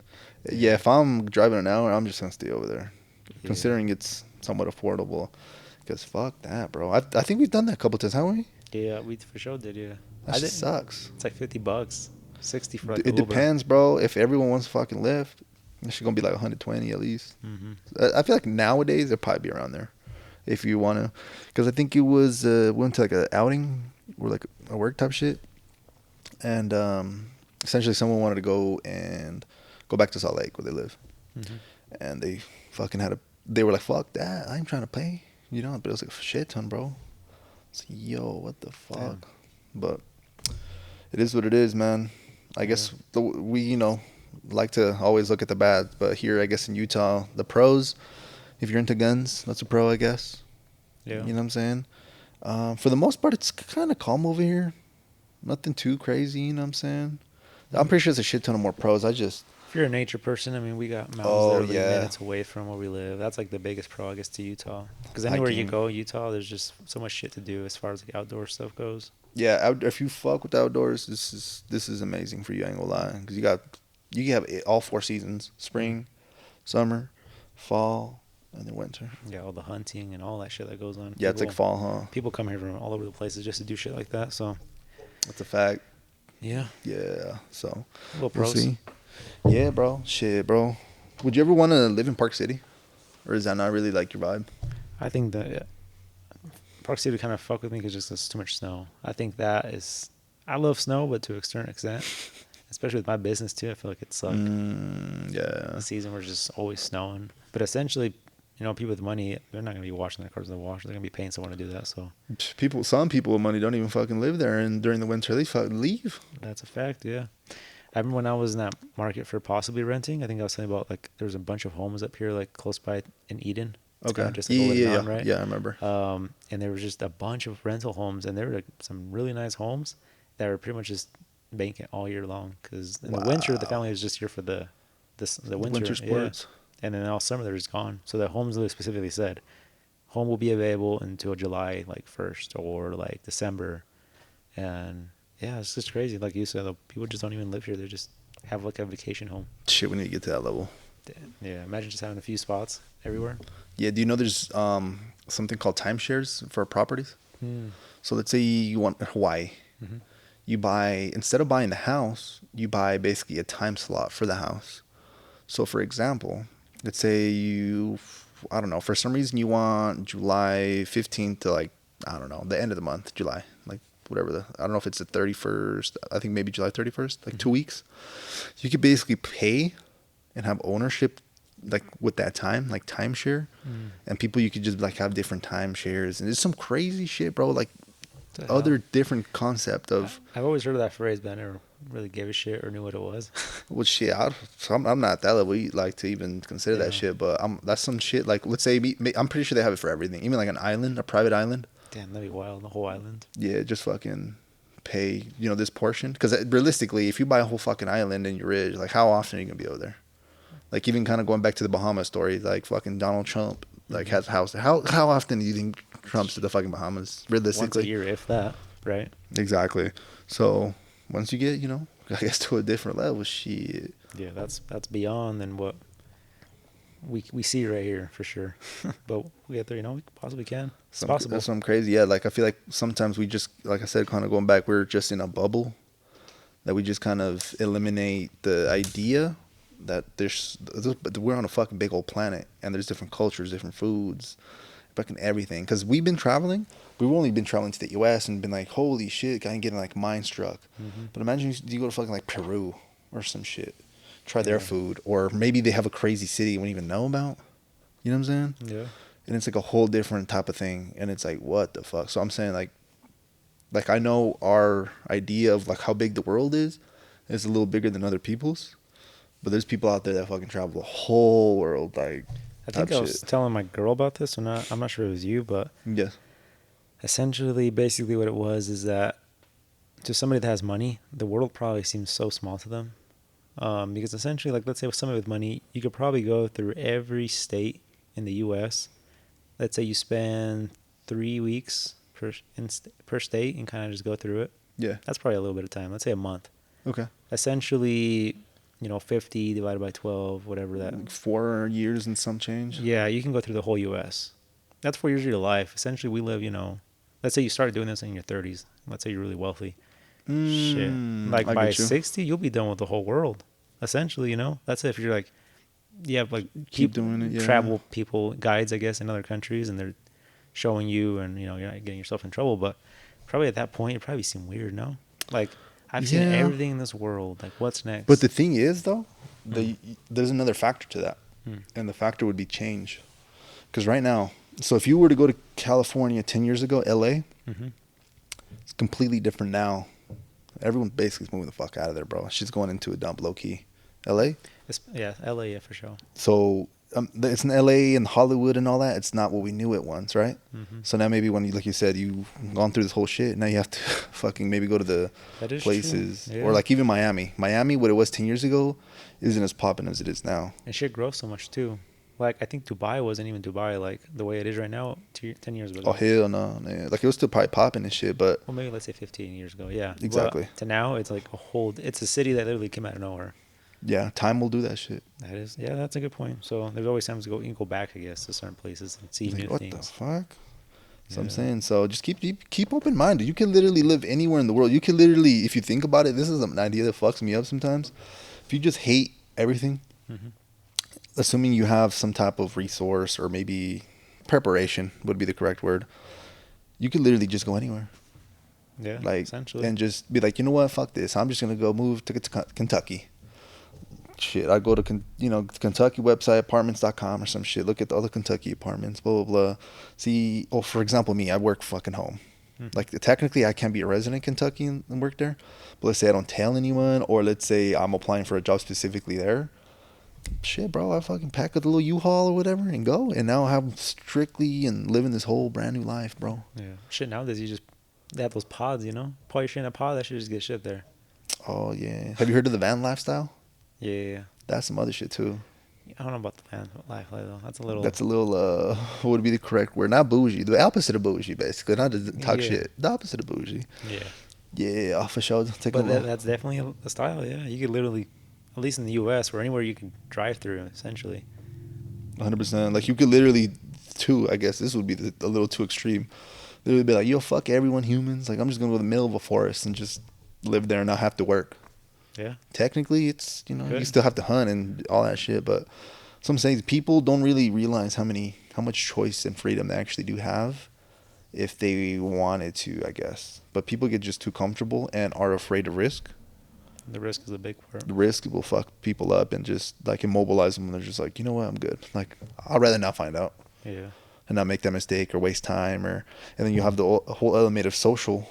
Yeah, if I'm driving an hour, I'm just gonna stay over there, considering it's somewhat affordable. Because fuck that, bro. I think we've done that a couple times, haven't we? Yeah, we for sure did. Yeah, that sucks. It's like $50, $60 for like. It depends, bro. If everyone wants to fucking lift, It's gonna be like 120 at least. Mm-hmm. I feel like nowadays it'll probably be around there, if you wanna, because I think it was we went to like a outing or like a work type shit, and essentially someone wanted to go back to Salt Lake where they live, Mm-hmm. and they fucking had a. They were like, "Fuck that! I ain't trying to pay," you know. But it was like a shit ton, bro. It's like, yo, what the fuck? Damn. But it is what it is, man. I guess we, like to always look at the bad, but here, I guess in Utah, the pros. If you're into guns, that's a pro, I guess. Yeah. You know what I'm saying? For the most part, it's kind of calm over here. Nothing too crazy, you know what I'm saying? I'm pretty sure there's a shit ton of more pros. If you're a nature person, I mean, we got mountains Oh, literally yeah. minutes away from where we live. That's like the biggest pro, I guess, to Utah. Because anywhere you Hiking. go, Utah, there's just so much shit to do as far as like outdoor stuff goes. Yeah, if you fuck with the outdoors, this is amazing for you. I ain't gonna lie, because you have all 4 seasons: spring, summer, fall, and then winter. Yeah, all the hunting and all that shit that goes on. Yeah, it's like fall, huh? People come here from all over the places just to do shit like that. So That's a fact. yeah, Yeah, so little we'll pros. see. Yeah, bro. Shit, bro. Would you ever want to live in Park City, or is that not really like your vibe? I think that Park City kind of fuck with me because just there's too much snow. I think that is. I love snow, but to a certain extent, especially with my business too. I feel like it sucked. Yeah. The season was just always snowing. But essentially, people with money, they're not gonna be washing their cars in the wash. They're gonna be paying someone to do that. So Some people with money don't even fucking live there, and during the winter they fucking leave. that's a fact. Yeah. I remember when I was in that market for possibly renting. I think I was telling about like there was a bunch of homes up here, like close by in Eden. It's Okay. kind of just like a little mountain, right? Yeah, I remember. And there was just a bunch of rental homes, and there were like some really nice homes that were pretty much just vacant all year long. Because in the winter, the family was just here for the winter sports. Yeah. And then all summer they're just gone. So the homes really specifically said, home will be available until July like 1st or like December, and yeah, it's just crazy. Like you said, though, people just don't even live here. They just have like a vacation home. Shit, we need to get to that level. Yeah, imagine just having a few spots everywhere. Yeah, do you know there's something called timeshares for properties? Hmm. So let's say you want Hawaii. Mm-hmm. You buy, instead of buying the house, you buy basically a time slot for the house. So for example, let's say I don't know, for some reason you want July 15th to like, I don't know, the end of the month, July, like whatever I don't know if it's the 31st, I think maybe July 31st, like 2 weeks. You could basically pay and have ownership like with that time, like timeshare, and people you could just like have different timeshares, and it's some crazy shit, bro. Like other different concept of I've always heard of that phrase, but I never really gave a shit or knew what it was. well, shit. I'm not that level like to even consider that shit, but that's some shit. Like let's say I'm pretty sure they have it for everything, even like an island, a private island. Damn, that'd be wild. The whole island. Yeah, just fucking pay this portion, because realistically, if you buy a whole fucking island and you're rich, like how often are you gonna be over there? Like even kind of going back to the Bahamas story, like fucking Donald Trump like has a house there. How often do you think Trump's to the fucking Bahamas? Realistically, Once a year, if that, right? Exactly. So once you get, I guess to a different level, shit. Yeah, that's beyond than what we see right here for sure. But we get there, we possibly can. It's possible. That's something crazy. Yeah, like I feel like sometimes we just, like I said, kind of going back, we're just in a bubble that we just kind of eliminate the idea that we're on a fucking big old planet, and there's different cultures, different foods, fucking everything. Because we've only been traveling to the U.S. and been like, holy shit, kind of getting like mind struck. Mm-hmm. But imagine you go to fucking like Peru or some shit, try their food, or maybe they have a crazy city you wouldn't even know about. You know what I'm saying? Yeah. And it's like a whole different type of thing, and it's like, what the fuck? So I'm saying like I know our idea of like how big the world is a little bigger than other people's. But there's people out there that fucking travel the whole world, like. I think I was telling my girl about this, I'm not sure it was you, but yes, essentially, basically, what it was is that to somebody that has money, the world probably seems so small to them, because essentially, like let's say with somebody with money, you could probably go through every state in the U.S. Let's say you spend 3 weeks per state and kind of just go through it. Yeah, that's probably a little bit of time. Let's say a month. Okay. Essentially, 50 divided by 12, whatever that. Like 4 years and some change. Yeah, you can go through the whole U.S. That's 4 years of your life. Essentially, we live, let's say you start doing this in your 30s. Let's say you're really wealthy. Shit. Like by 60, you'll be done with the whole world. Essentially, that's if you're like, yeah, like keep doing it. Yeah. travel people, guides, I guess, in other countries, and they're showing you, and you're not getting yourself in trouble. But probably at that point, it probably seem weird, no? Like I've seen Yeah. everything in this world. Like what's next? But the thing is, though, Mm. there's another factor to that, Mm. and the factor would be change. Because right now, so if you were to go to California 10 years ago, LA, Mm-hmm. it's completely different now. Everyone basically is moving the fuck out of there, bro. She's going into a dump, low key. LA? Yeah, LA, yeah, for sure. So it's in LA and Hollywood and all that. It's not what we knew it once, right? Mm-hmm. So now maybe when you, like you said, you've gone through this whole shit, now you have to fucking maybe go to the That is places. true. Yeah. Or like even Miami. Miami, what it was 10 years ago, isn't as popping as it is now. And shit grows so much too. Like I think Dubai wasn't even Dubai like the way it is right now 10 years ago. Oh, hell no. Man. Like it was still probably popping and shit, but. Well, maybe let's say 15 years ago. Yeah. Exactly. But to now, it's like it's a city that literally came out of nowhere. Yeah, time will do that shit. That is, yeah, that's a good point. So there's always times you can go back, I guess, to certain places and see Like, new what things. the fuck? So I'm Yeah. saying, so just keep open minded. You can literally live anywhere in the world. You can literally, if you think about it, this is an idea that fucks me up sometimes. If you just hate everything, Mm-hmm. assuming you have some type of resource or maybe preparation would be the correct word, you could literally just go anywhere. Yeah, Like, essentially. and just be like, you know what, fuck this. I'm just gonna go move to Kentucky. Shit, I go to Kentucky website, apartments.com or some shit. Look at all the Kentucky apartments, blah blah blah. See, for example, me, I work fucking home. Mhm. Like technically, I can't be a resident in Kentucky and work there. But let's say I don't tell anyone, or let's say I'm applying for a job specifically there. Shit, bro, I fucking pack a little U-Haul or whatever and go. And now I'm strictly and living this whole brand new life, bro. Yeah. Shit, nowadays they have those pods, Pour your shit in a pod, that should just get shipped there. Oh yeah. Have you heard of the van lifestyle? Yeah. That's some other shit too. I don't know about the van life though. That's a little. That's a little, what would be the correct word? Not bougie. The opposite of bougie, basically. Not to talk Yeah. shit. The opposite of bougie. Yeah. Yeah, for sure. Take a But look. that's definitely a style. Yeah, you could literally, at least in the U.S. or anywhere you can drive through, essentially. 100%. Like, you could literally, I guess this would be a little too extreme. Literally be like, yo, fuck everyone, humans. Like, I'm just going to go to the middle of a forest and just live there and not have to work. Yeah. Technically, it's, you Good. still have to hunt and all that shit. But some saying people don't really realize how much choice and freedom they actually do have if they wanted to, I guess. But people get just too comfortable and are afraid of risk. The risk is a big part. The risk will fuck people up and just like immobilize them. And they're just like, you know what, I'm good. Like, I'd rather not find out Yeah. and not make that mistake or waste time. And then you have the whole element of social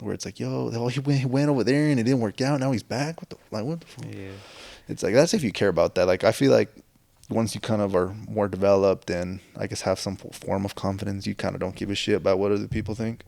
where it's like, yo, he went over there and it didn't work out. Now he's back. What the fuck? Yeah. It's like, that's if you care about that. Like, I feel like once you kind of are more developed and I guess have some form of confidence, you kind of don't give a shit about what other people think.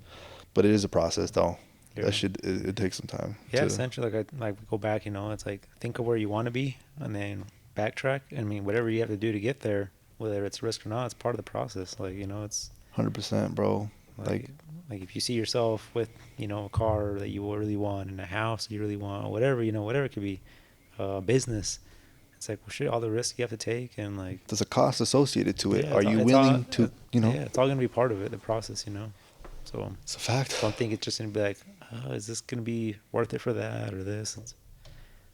But it is a process, though. Yeah. It takes some time. Yeah, essentially, like go back. It's like think of where you want to be, and then backtrack. I mean, whatever you have to do to get there, whether it's risk or not, it's part of the process. Like it's 100%, bro. like if you see yourself with a car that you really want and a house you really want, or whatever whatever it could be, business. It's like, well, shit, all the risks you have to take, and like there's a cost associated to it. Yeah, Are you willing to, Yeah, it's all gonna be part of it, the process. So it's a fact. don't think it's just gonna be like, oh, is this gonna be worth it for that or this?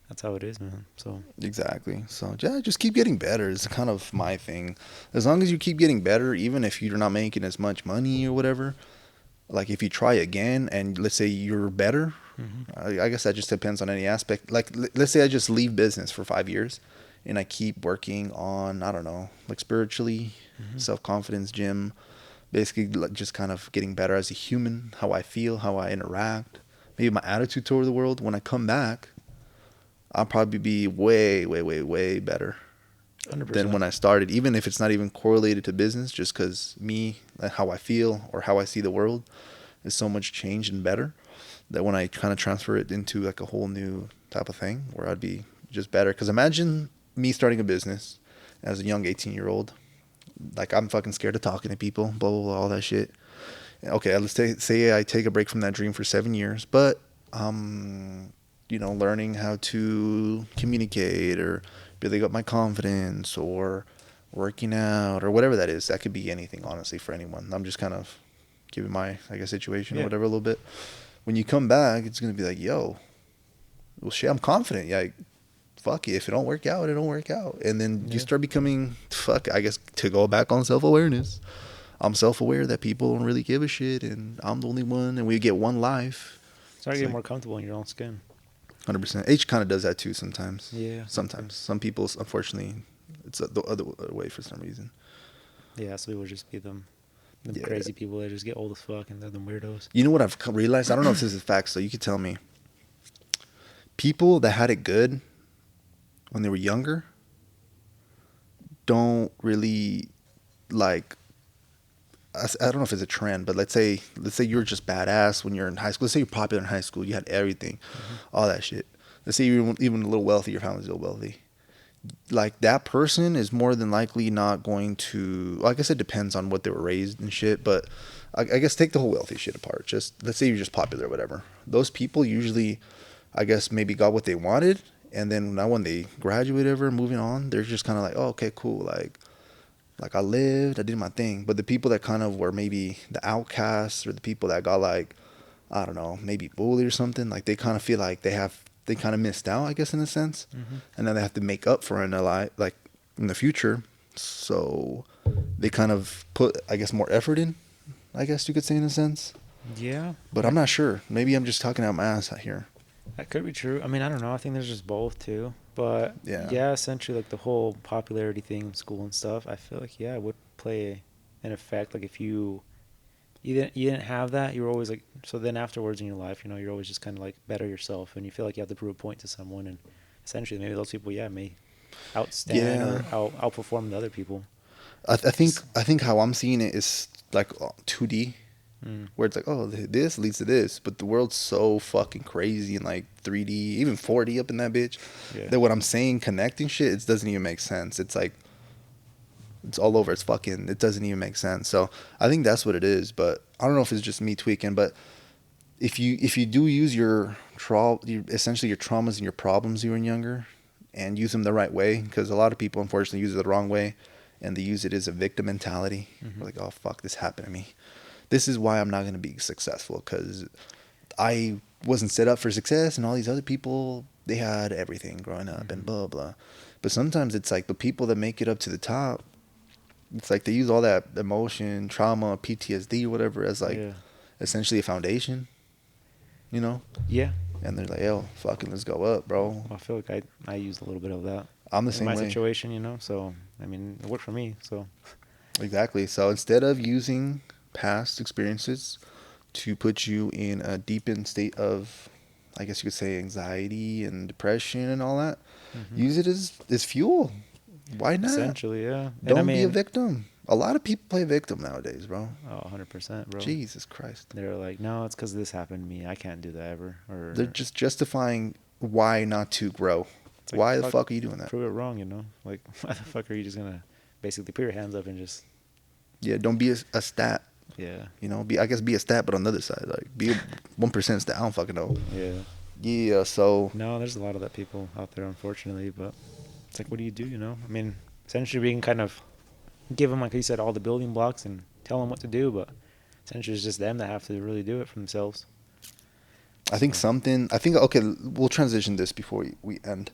That's how it is, man. So Exactly. So yeah, just keep getting better. It's kind of my thing. As long as you keep getting better, even if you're not making as much money or whatever, like if you try again and let's say you're better, I guess that just depends on any aspect. Like let's say I just leave business for 5 years and I keep working on, I don't know, like spiritually, self-confidence, gym, basically like just kind of getting better as a human, how I feel, how I interact, maybe my attitude toward the world. When I come back, I'll probably be way, way, way, way better 100%. than when I started, even if it's not even correlated to business, just because me, how I feel or how I see the world is so much changed and better that when I kind of transfer it into like a whole new type of thing where I'd be just better. Because imagine me starting a business as a young 18-year-old. Like, I'm fucking scared of talking to people, blah, blah, blah, all that shit. Okay, let's say I take a break from that dream for 7 years, but learning how to communicate or building up my confidence or working out or whatever that is. That could be anything, honestly, for anyone. I'm just kind of giving my, I guess, situation or whatever a little bit. When you come back, it's going to be like, yo, well, shit, I'm confident. Yeah, fuck it. If it don't work out, it don't work out. And then you start becoming, I guess, to go back on self-awareness. I'm self-aware that people don't really give a shit, and I'm the only one, and we get one life. Start getting more comfortable in your own skin. 100%. H kind of does that too sometimes. Yeah. Sometimes. Some people, unfortunately, it's the other way for some reason. Yeah, so we would just be them crazy people that just get old as fuck and they're the weirdos. You know what I've realized? I don't know if this is fact, so you could tell me. People that had it good when they were younger don't really like. I don't know if it's a trend, but let's say you're just badass when you're in high school. Let's say you're popular in high school. You had everything, all that shit. Let's say you're even a little wealthy. Your family's a little wealthy. Like, that person is more than likely not going to. Well, I guess it depends on what they were raised and shit. But I guess take the whole wealthy shit apart. Just let's say you're just popular or whatever. Those people usually, I guess, maybe got what they wanted, and then now when they graduate ever, moving on, they're just kind of like, oh, okay, cool, like I lived, I did my thing. But the people that kind of were maybe the outcasts, or the people that got like, I don't know, maybe bullied or something, like they kind of feel like they kind of missed out, I guess, in a sense. And then they have to make up for it in a life, like in the future. So they kind of put, I guess, more effort in, I guess you could say, in a sense. Yeah. But I'm not sure. Maybe I'm just talking out my ass out here. That could be true. I mean, I don't know. I think there's just both too. But yeah, essentially, like the whole popularity thing in school and stuff, I feel like, yeah, it would play an effect. Like if you didn't have that, you were always like, so then afterwards in your life, you know, you're always just kind of like better yourself, and you feel like you have to prove a point to someone, and essentially maybe those people, may outstand or outperform the other people. I think how I'm seeing it is like 2D. Where it's like, oh, this leads to this, but the world's so fucking crazy and like 3D, even 4D up in that bitch, that what I'm saying, connecting shit, it doesn't even make sense. It's like, it's all over. It's fucking, it doesn't even make sense. So I think that's what it is, but I don't know if it's just me tweaking. But if you do use essentially your traumas and your problems you were younger, and use them the right way, because a lot of people unfortunately use it the wrong way, and they use it as a victim mentality. Like, oh fuck, this happened to me. This is why I'm not going to be successful, because I wasn't set up for success, and all these other people, they had everything growing up and blah, blah. But sometimes it's like the people that make it up to the top, it's like they use all that emotion, trauma, PTSD or whatever as like essentially a foundation, you know? Yeah. And they're like, yo, fucking let's go up, bro. I feel like I used a little bit of that. I'm the same way. In my situation, you know? So, I mean, it worked for me, so. Exactly. So instead of using past experiences to put you in a deepened state of, I guess you could say, anxiety and depression and all that, use it as fuel. Why not? Essentially, yeah. Don't be a victim. A lot of people play victim nowadays, bro. Oh, 100%, bro. Jesus Christ. They're like, no, it's because this happened to me. I can't do that ever. Or they're just justifying why not to grow. Like, why the fuck are you doing that? Prove it wrong, you know? Like, why the fuck are you just going to basically put your hands up and just... Yeah, don't be a stat. Yeah. You know, be a stat, but on the other side, like, be a 1% stat. I don't fucking know. Yeah. Yeah, so... No, there's a lot of that people out there, unfortunately, but it's like, what do, you know? I mean, essentially we can kind of give them, like you said, all the building blocks and tell them what to do, but essentially it's just them that have to really do it for themselves. Okay, we'll transition this before we end.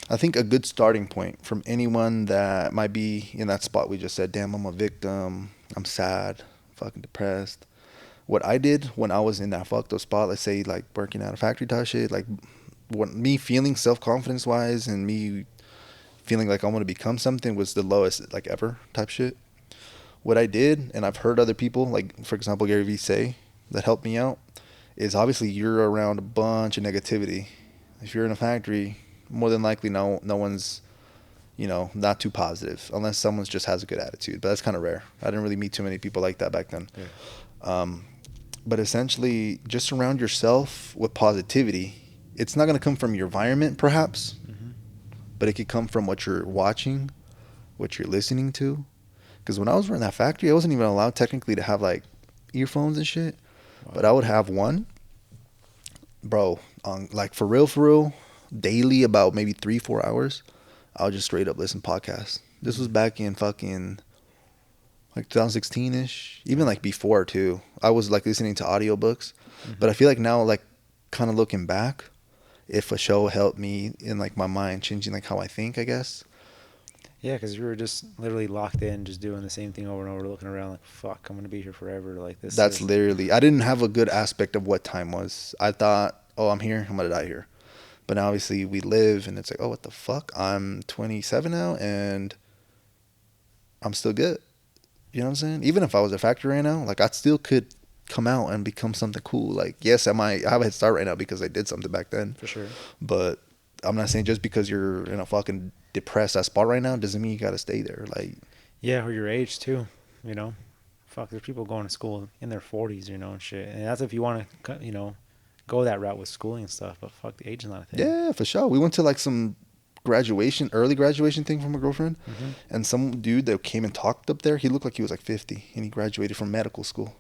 I think a good starting point from anyone that might be in that spot we just said, damn, I'm a victim, I'm sad, fucking depressed. What I did when I was in that fucked up spot, let's say like working at a factory type shit, like me feeling self-confidence wise and me feeling like I want to become something was the lowest like ever type shit. What I did, and I've heard other people, like for example Gary Vee say, that helped me out, is obviously you're around a bunch of negativity. If you're in a factory, more than likely no one's, you know, not too positive, unless someone just has a good attitude, but that's kind of rare. I didn't really meet too many people like that back then. But essentially just surround yourself with positivity. It's not going to come from your environment perhaps, but it could come from what you're watching, what you're listening to. Because when I was running that factory, I wasn't even allowed technically to have like earphones and shit. Wow. But I would have one, bro, on like for real, daily, about maybe 3-4 hours. I would just straight up listen to podcasts. This was back in fucking like 2016-ish, even like before too. I was like listening to audiobooks, but I feel like now, like kind of looking back, if a show helped me in like my mind, changing like how I think, I guess. Yeah, because you were just literally locked in, just doing the same thing over and over, looking around like, fuck, I'm gonna be here forever. Like this That's is. literally, I didn't have a good aspect of what time was. I thought, oh, I'm here, I'm gonna die here. But now obviously we live, and it's like, oh, what the fuck? I'm 27 now, and I'm still good. You know what I'm saying? Even if I was a factory right now, like I still could come out and become something cool. Like, yes, I have a head start right now because I did something back then. For sure. But I'm not saying just because you're in a fucking depressed that spot right now doesn't mean you gotta stay there. Like, Yeah, or your age too. You know, fuck, there's people going to school in their 40s, you know, and shit. And that's if you want to, you know, go that route with schooling and stuff. But fuck, the age is not a thing. yeah, for sure. We went to like some early graduation thing from my girlfriend, Mm-hmm. and some dude that came and talked up there, he looked like he was like 50, and he graduated from medical school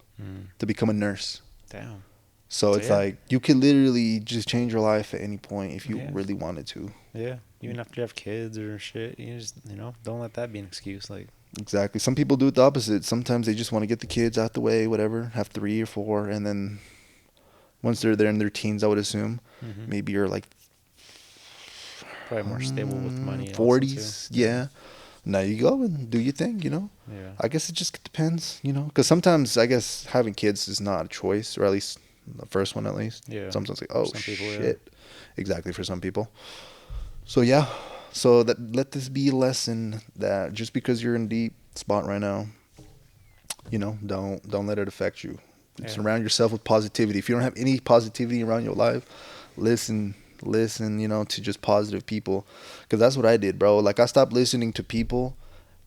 to become a nurse. Damn. So it's yeah. like you could literally just change your life at any point if you Yeah. really wanted to. Yeah. Even after you have kids or shit, you just, you know, don't let that be an excuse. Like, Exactly. Some people do it the opposite. Sometimes they just want to get the kids out the way, whatever, have 3 or 4, and then once they're there in their teens, I would assume, maybe you're like probably more stable with money. 40s, yeah. Now you go and do your thing, you know. Yeah. I guess it just depends, you know, because sometimes I guess having kids is not a choice, or at least the first one, at least. Yeah. Sometimes like, oh some people, shit, exactly, for some people. So yeah, so that let this be a lesson that just because you're in a deep spot right now, you know, don't let it affect you. Yeah. Surround yourself with positivity. If you don't have any positivity around your life, listen, you know, to just positive people, because that's what I did, bro. Like I stopped listening to people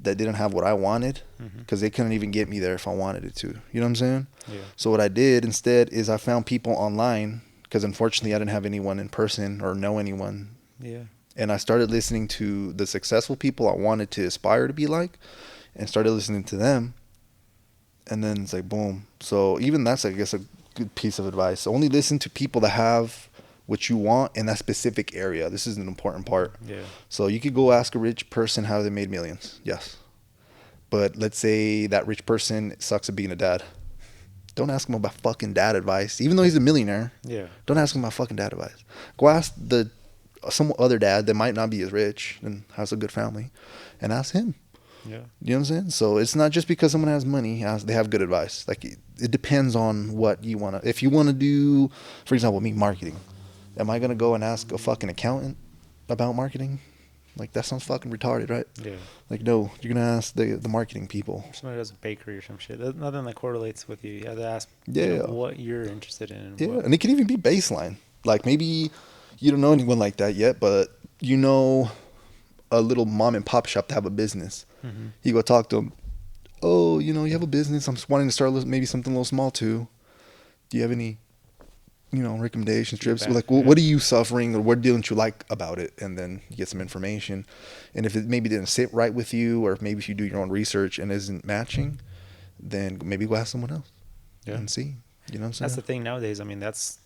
that didn't have what I wanted, because they couldn't even get me there if I wanted it to. You know what I'm saying? Yeah. So what I did instead is I found people online, because unfortunately I didn't have anyone in person or know anyone. Yeah. And I started listening to the successful people I wanted to aspire to be like, and started listening to them. And then it's like, boom. So even that's, I guess, a good piece of advice. Only listen to people that have what you want in that specific area. This is an important part. Yeah. So you could go ask a rich person how they made millions. Yes. But let's say that rich person sucks at being a dad. Don't ask him about fucking dad advice. Even though he's a millionaire, Yeah. don't ask him about fucking dad advice. Go ask some other dad that might not be as rich and has a good family, and ask him. Yeah. You know what I'm saying? So it's not just because someone has money, they have good advice. Like it depends on what you want to. If you want to do, for example, me, marketing, am I going to go and ask a fucking accountant about marketing? Like that sounds fucking retarded, right? Yeah. Like no, you're going to ask the marketing people. Somebody does a bakery or some shit. There's nothing that correlates with you. You have to ask Yeah. you know, what you're interested in. And Yeah, what, and it can even be baseline. Like maybe you don't know anyone like that yet, but you know a little mom and pop shop to have a business. You go talk to them. Oh, you know, you have a business. I'm just wanting to start maybe something a little small too. Do you have any, you know, recommendations, trips? Like, what are you suffering, or what didn't you like about it? And then you get some information. And if it maybe didn't sit right with you, or maybe if you do your own research and isn't matching, then maybe go ask someone else and see. You know what I'm saying? That's the thing nowadays. I mean, that's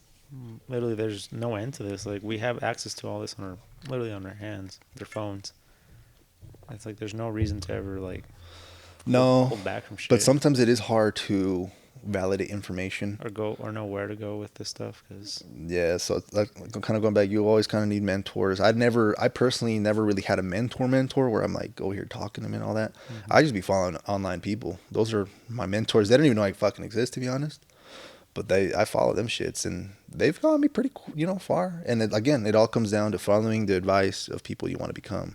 literally, there's no end to this. Like, we have access to all this literally on our hands, their phones. It's like there's no reason to ever like hold back from shit. But sometimes it is hard to validate information or know where to go with this stuff, because so like kind of going back, you always kind of need mentors. I personally never really had a mentor where I'm like go here talking to them and all that. I just be following online people. Those are my mentors. They don't even know I fucking exist, to be honest, but I follow them shits, and they've gotten me pretty far. And again, it all comes down to following the advice of people you want to become.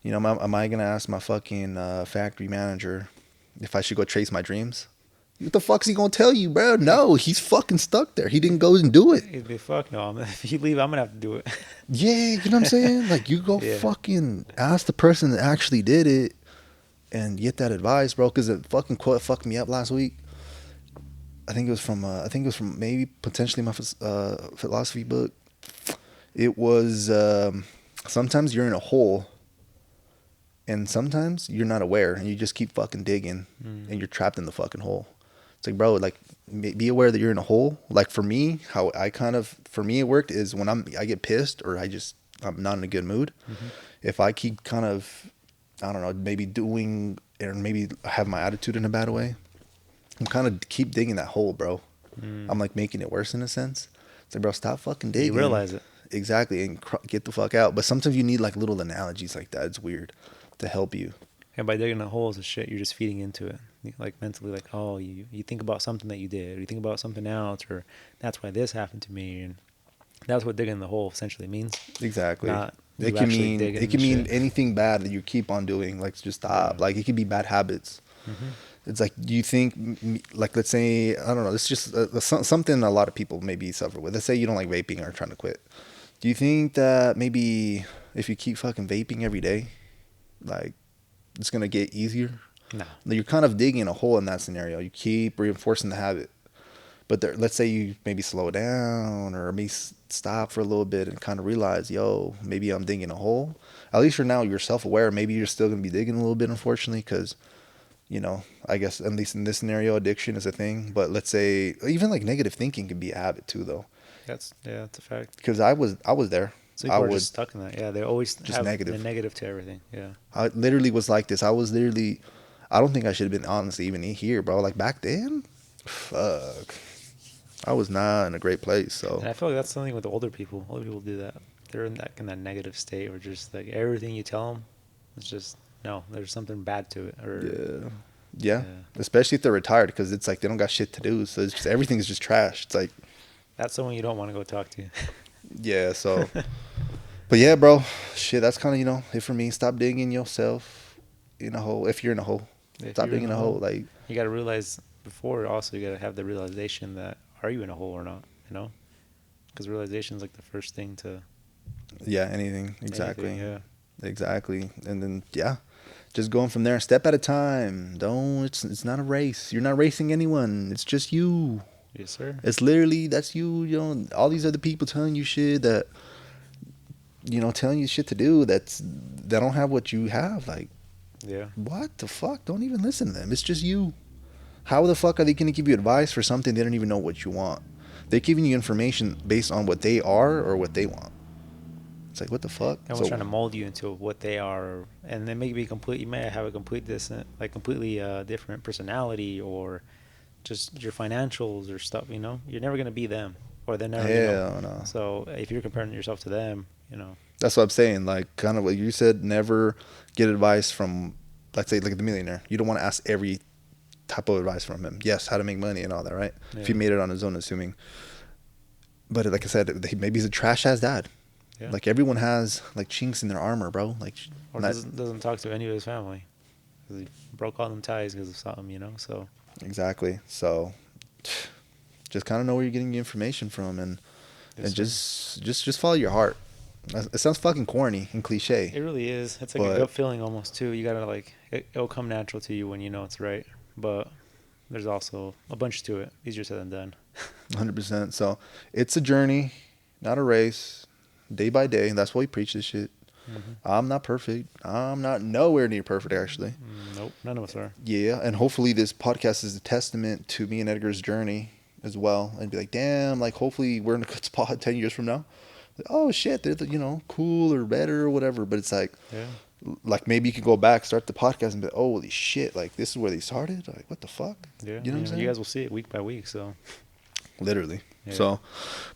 You know, am I gonna ask my fucking factory manager if I should go chase my dreams? What the fuck's he gonna tell you, bro? No, he's fucking stuck there. He didn't go and do it. He'd be fuck no. If you leave, I'm gonna have to do it. Yeah, you know what I'm saying? Like you go fucking ask the person that actually did it and get that advice, bro. Because the fucking quote fucked me up last week. I think it was from maybe potentially my philosophy book. It was sometimes you're in a hole. And sometimes you're not aware, and you just keep fucking digging, and you're trapped in the fucking hole. It's like, bro, like, be aware that you're in a hole. Like for me, how for me it worked is when I get pissed or I'm not in a good mood. If I keep kind of, I don't know, maybe doing, or maybe have my attitude in a bad way, I'm kind of keep digging that hole, bro. I'm like making it worse in a sense. It's like, bro, stop fucking digging. You realize it. exactly, and get the fuck out. But sometimes you need like little analogies like that. It's weird to help you. And by digging a hole is a shit, you're just feeding into it. Like mentally, like, oh, you think about something that you did, or you think about something else, or that's why this happened to me. And that's what digging the hole essentially means. Exactly. Not It you can actually mean digging it can the mean shit. anything bad that you keep on doing. Like just stop. Yeah. Like it could be bad habits. It's like, do you think, like, let's say, I don't know, it's just something a lot of people maybe suffer with. Let's say you don't like vaping or trying to quit. Do you think that maybe if you keep fucking vaping every day, like, it's going to get easier? No. You're kind of digging a hole in that scenario. You keep reinforcing the habit. But there, let's say you maybe slow down or maybe stop for a little bit and kind of realize, yo, maybe I'm digging a hole. At least you're self-aware. Maybe you're still going to be digging a little bit, unfortunately, because I guess at least in this scenario, addiction is a thing. But let's say even like negative thinking can be a habit too, though. That's a fact. Because I was there. So people are just stuck in that. Yeah, they always just have negative. the negative to everything. Yeah. I literally was like this. I was literally, I don't think I should have been honestly even here, bro. Like back then, fuck, I was not in a great place. So And I feel like that's something with older people. Older people do that. They're in that negative state where just like everything you tell them, it's just no. There's something bad to it. Or yeah. Especially if they're retired, because it's like they don't got shit to do. So it's just everything's just trash. It's like that's someone you don't want to go talk to. Yeah. So, but yeah, bro, shit. That's kind of it for me. Stop digging yourself in a hole. If you're in a hole, stop digging a hole. Like you got to realize before. Also, you got to have the realization that are you in a hole or not? Because realization is like the first thing to. Yeah. Anything. Exactly. Anything, yeah. Exactly. And then just going from there, step at a time. It's not a race. You're not racing anyone. It's just you. Yes, sir. It's literally, that's you. All these other people telling you shit that, telling you shit to do they don't have what you have. Like, yeah. What the fuck? Don't even listen to them. It's just you. How the fuck are they going to give you advice for something they don't even know what you want? They're giving you information based on what they are or what they want. It's like, what the fuck? Everyone's trying to mold you into what they are, and they may be you may have a completely different personality or just your financials or stuff. You're never gonna be them, or they're never. Hell no. So if you're comparing yourself to them, That's what I'm saying. Like, kind of what you said. Never get advice from, let's say, like the millionaire. You don't want to ask every type of advice from him. Yes, how to make money and all that, right? Yeah. If he made it on his own, assuming. But like I said, maybe he's a trash ass dad. Yeah. Like everyone has like chinks in their armor, bro. Like, or doesn't talk to any of his family. He broke all them ties because of something, So exactly. So just kind of know where you're getting your information from, and just follow your heart. It sounds fucking corny and cliche. It really is. It's like a gut feeling almost too. You gotta it'll come natural to you when you know it's right. But there's also a bunch to it. Easier said than done. 100%. So it's a journey, not a race. Day by day. That's why we preach this shit. Mm-hmm. I'm not perfect. I'm not nowhere near perfect, actually. Nope. None of us are. Yeah. And hopefully this podcast is a testament to me and Edgar's journey as well. And be like, damn, like hopefully we're in a good spot 10 years from now. Like, oh shit, they're cool or better or whatever. But it's like, like maybe you could go back, start the podcast and be like, oh, holy shit, like this is where they started? Like, what the fuck? Yeah. You know what I'm saying? You guys will see it week by week, so. Literally. Yeah. So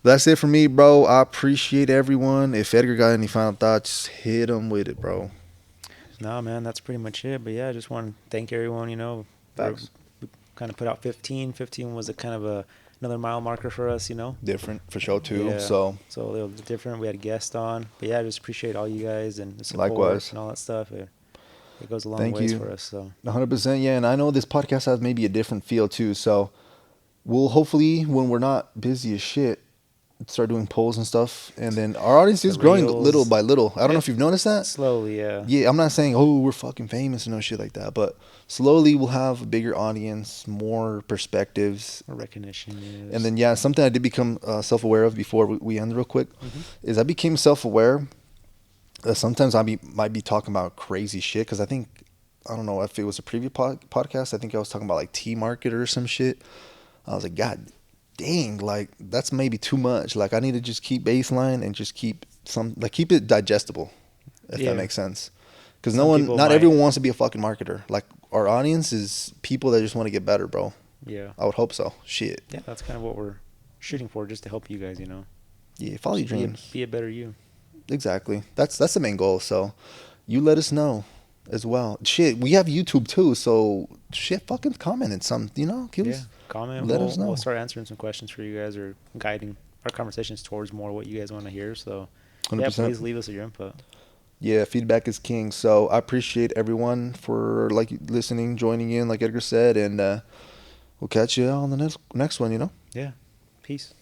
that's it for me, bro. I appreciate everyone. If Edgar got any final thoughts, hit him with it, bro. Nah, man, that's pretty much it. But yeah, I just want to thank everyone. We kind of put out 15. 15 was a kind of another mile marker for us. Different for sure too. Yeah. So a little bit different. We had a guest on, but yeah, I just appreciate all you guys and the support likewise and all that stuff. It goes a long ways for us. So 100%. Yeah, and I know this podcast has maybe a different feel too. So. We'll hopefully, when we're not busy as shit, start doing polls and stuff. And then our audience is growing little by little. I don't know if you've noticed that. Slowly, yeah. Yeah, I'm not saying, oh, we're fucking famous and no shit like that. But slowly we'll have a bigger audience, more perspectives. More recognition, yes. And then, something I did become self-aware of before we end real quick is I became self-aware that sometimes might be talking about crazy shit. Because I don't know if it was a previous podcast. I think I was talking about like tea market or some shit. I was like, God dang, like that's maybe too much. Like I need to just keep baseline and just keep it digestible, if that makes sense. Because not everyone wants to be a fucking marketer. Like our audience is people that just want to get better, bro. Yeah. I would hope so. Shit. Yeah, that's kind of what we're shooting for, just to help you guys, Yeah, follow your dreams. Be a better you. Exactly. That's the main goal. So you let us know as well. Shit, we have YouTube too. So shit, fucking comment and some. Yeah, comment. Let us know. We'll start answering some questions for you guys or guiding our conversations towards more what you guys want to hear. So 100%. yeah, please leave us your input. Yeah, feedback is king. So I appreciate everyone for listening, joining in, like Edgar said, and we'll catch you on the next one. Yeah, peace.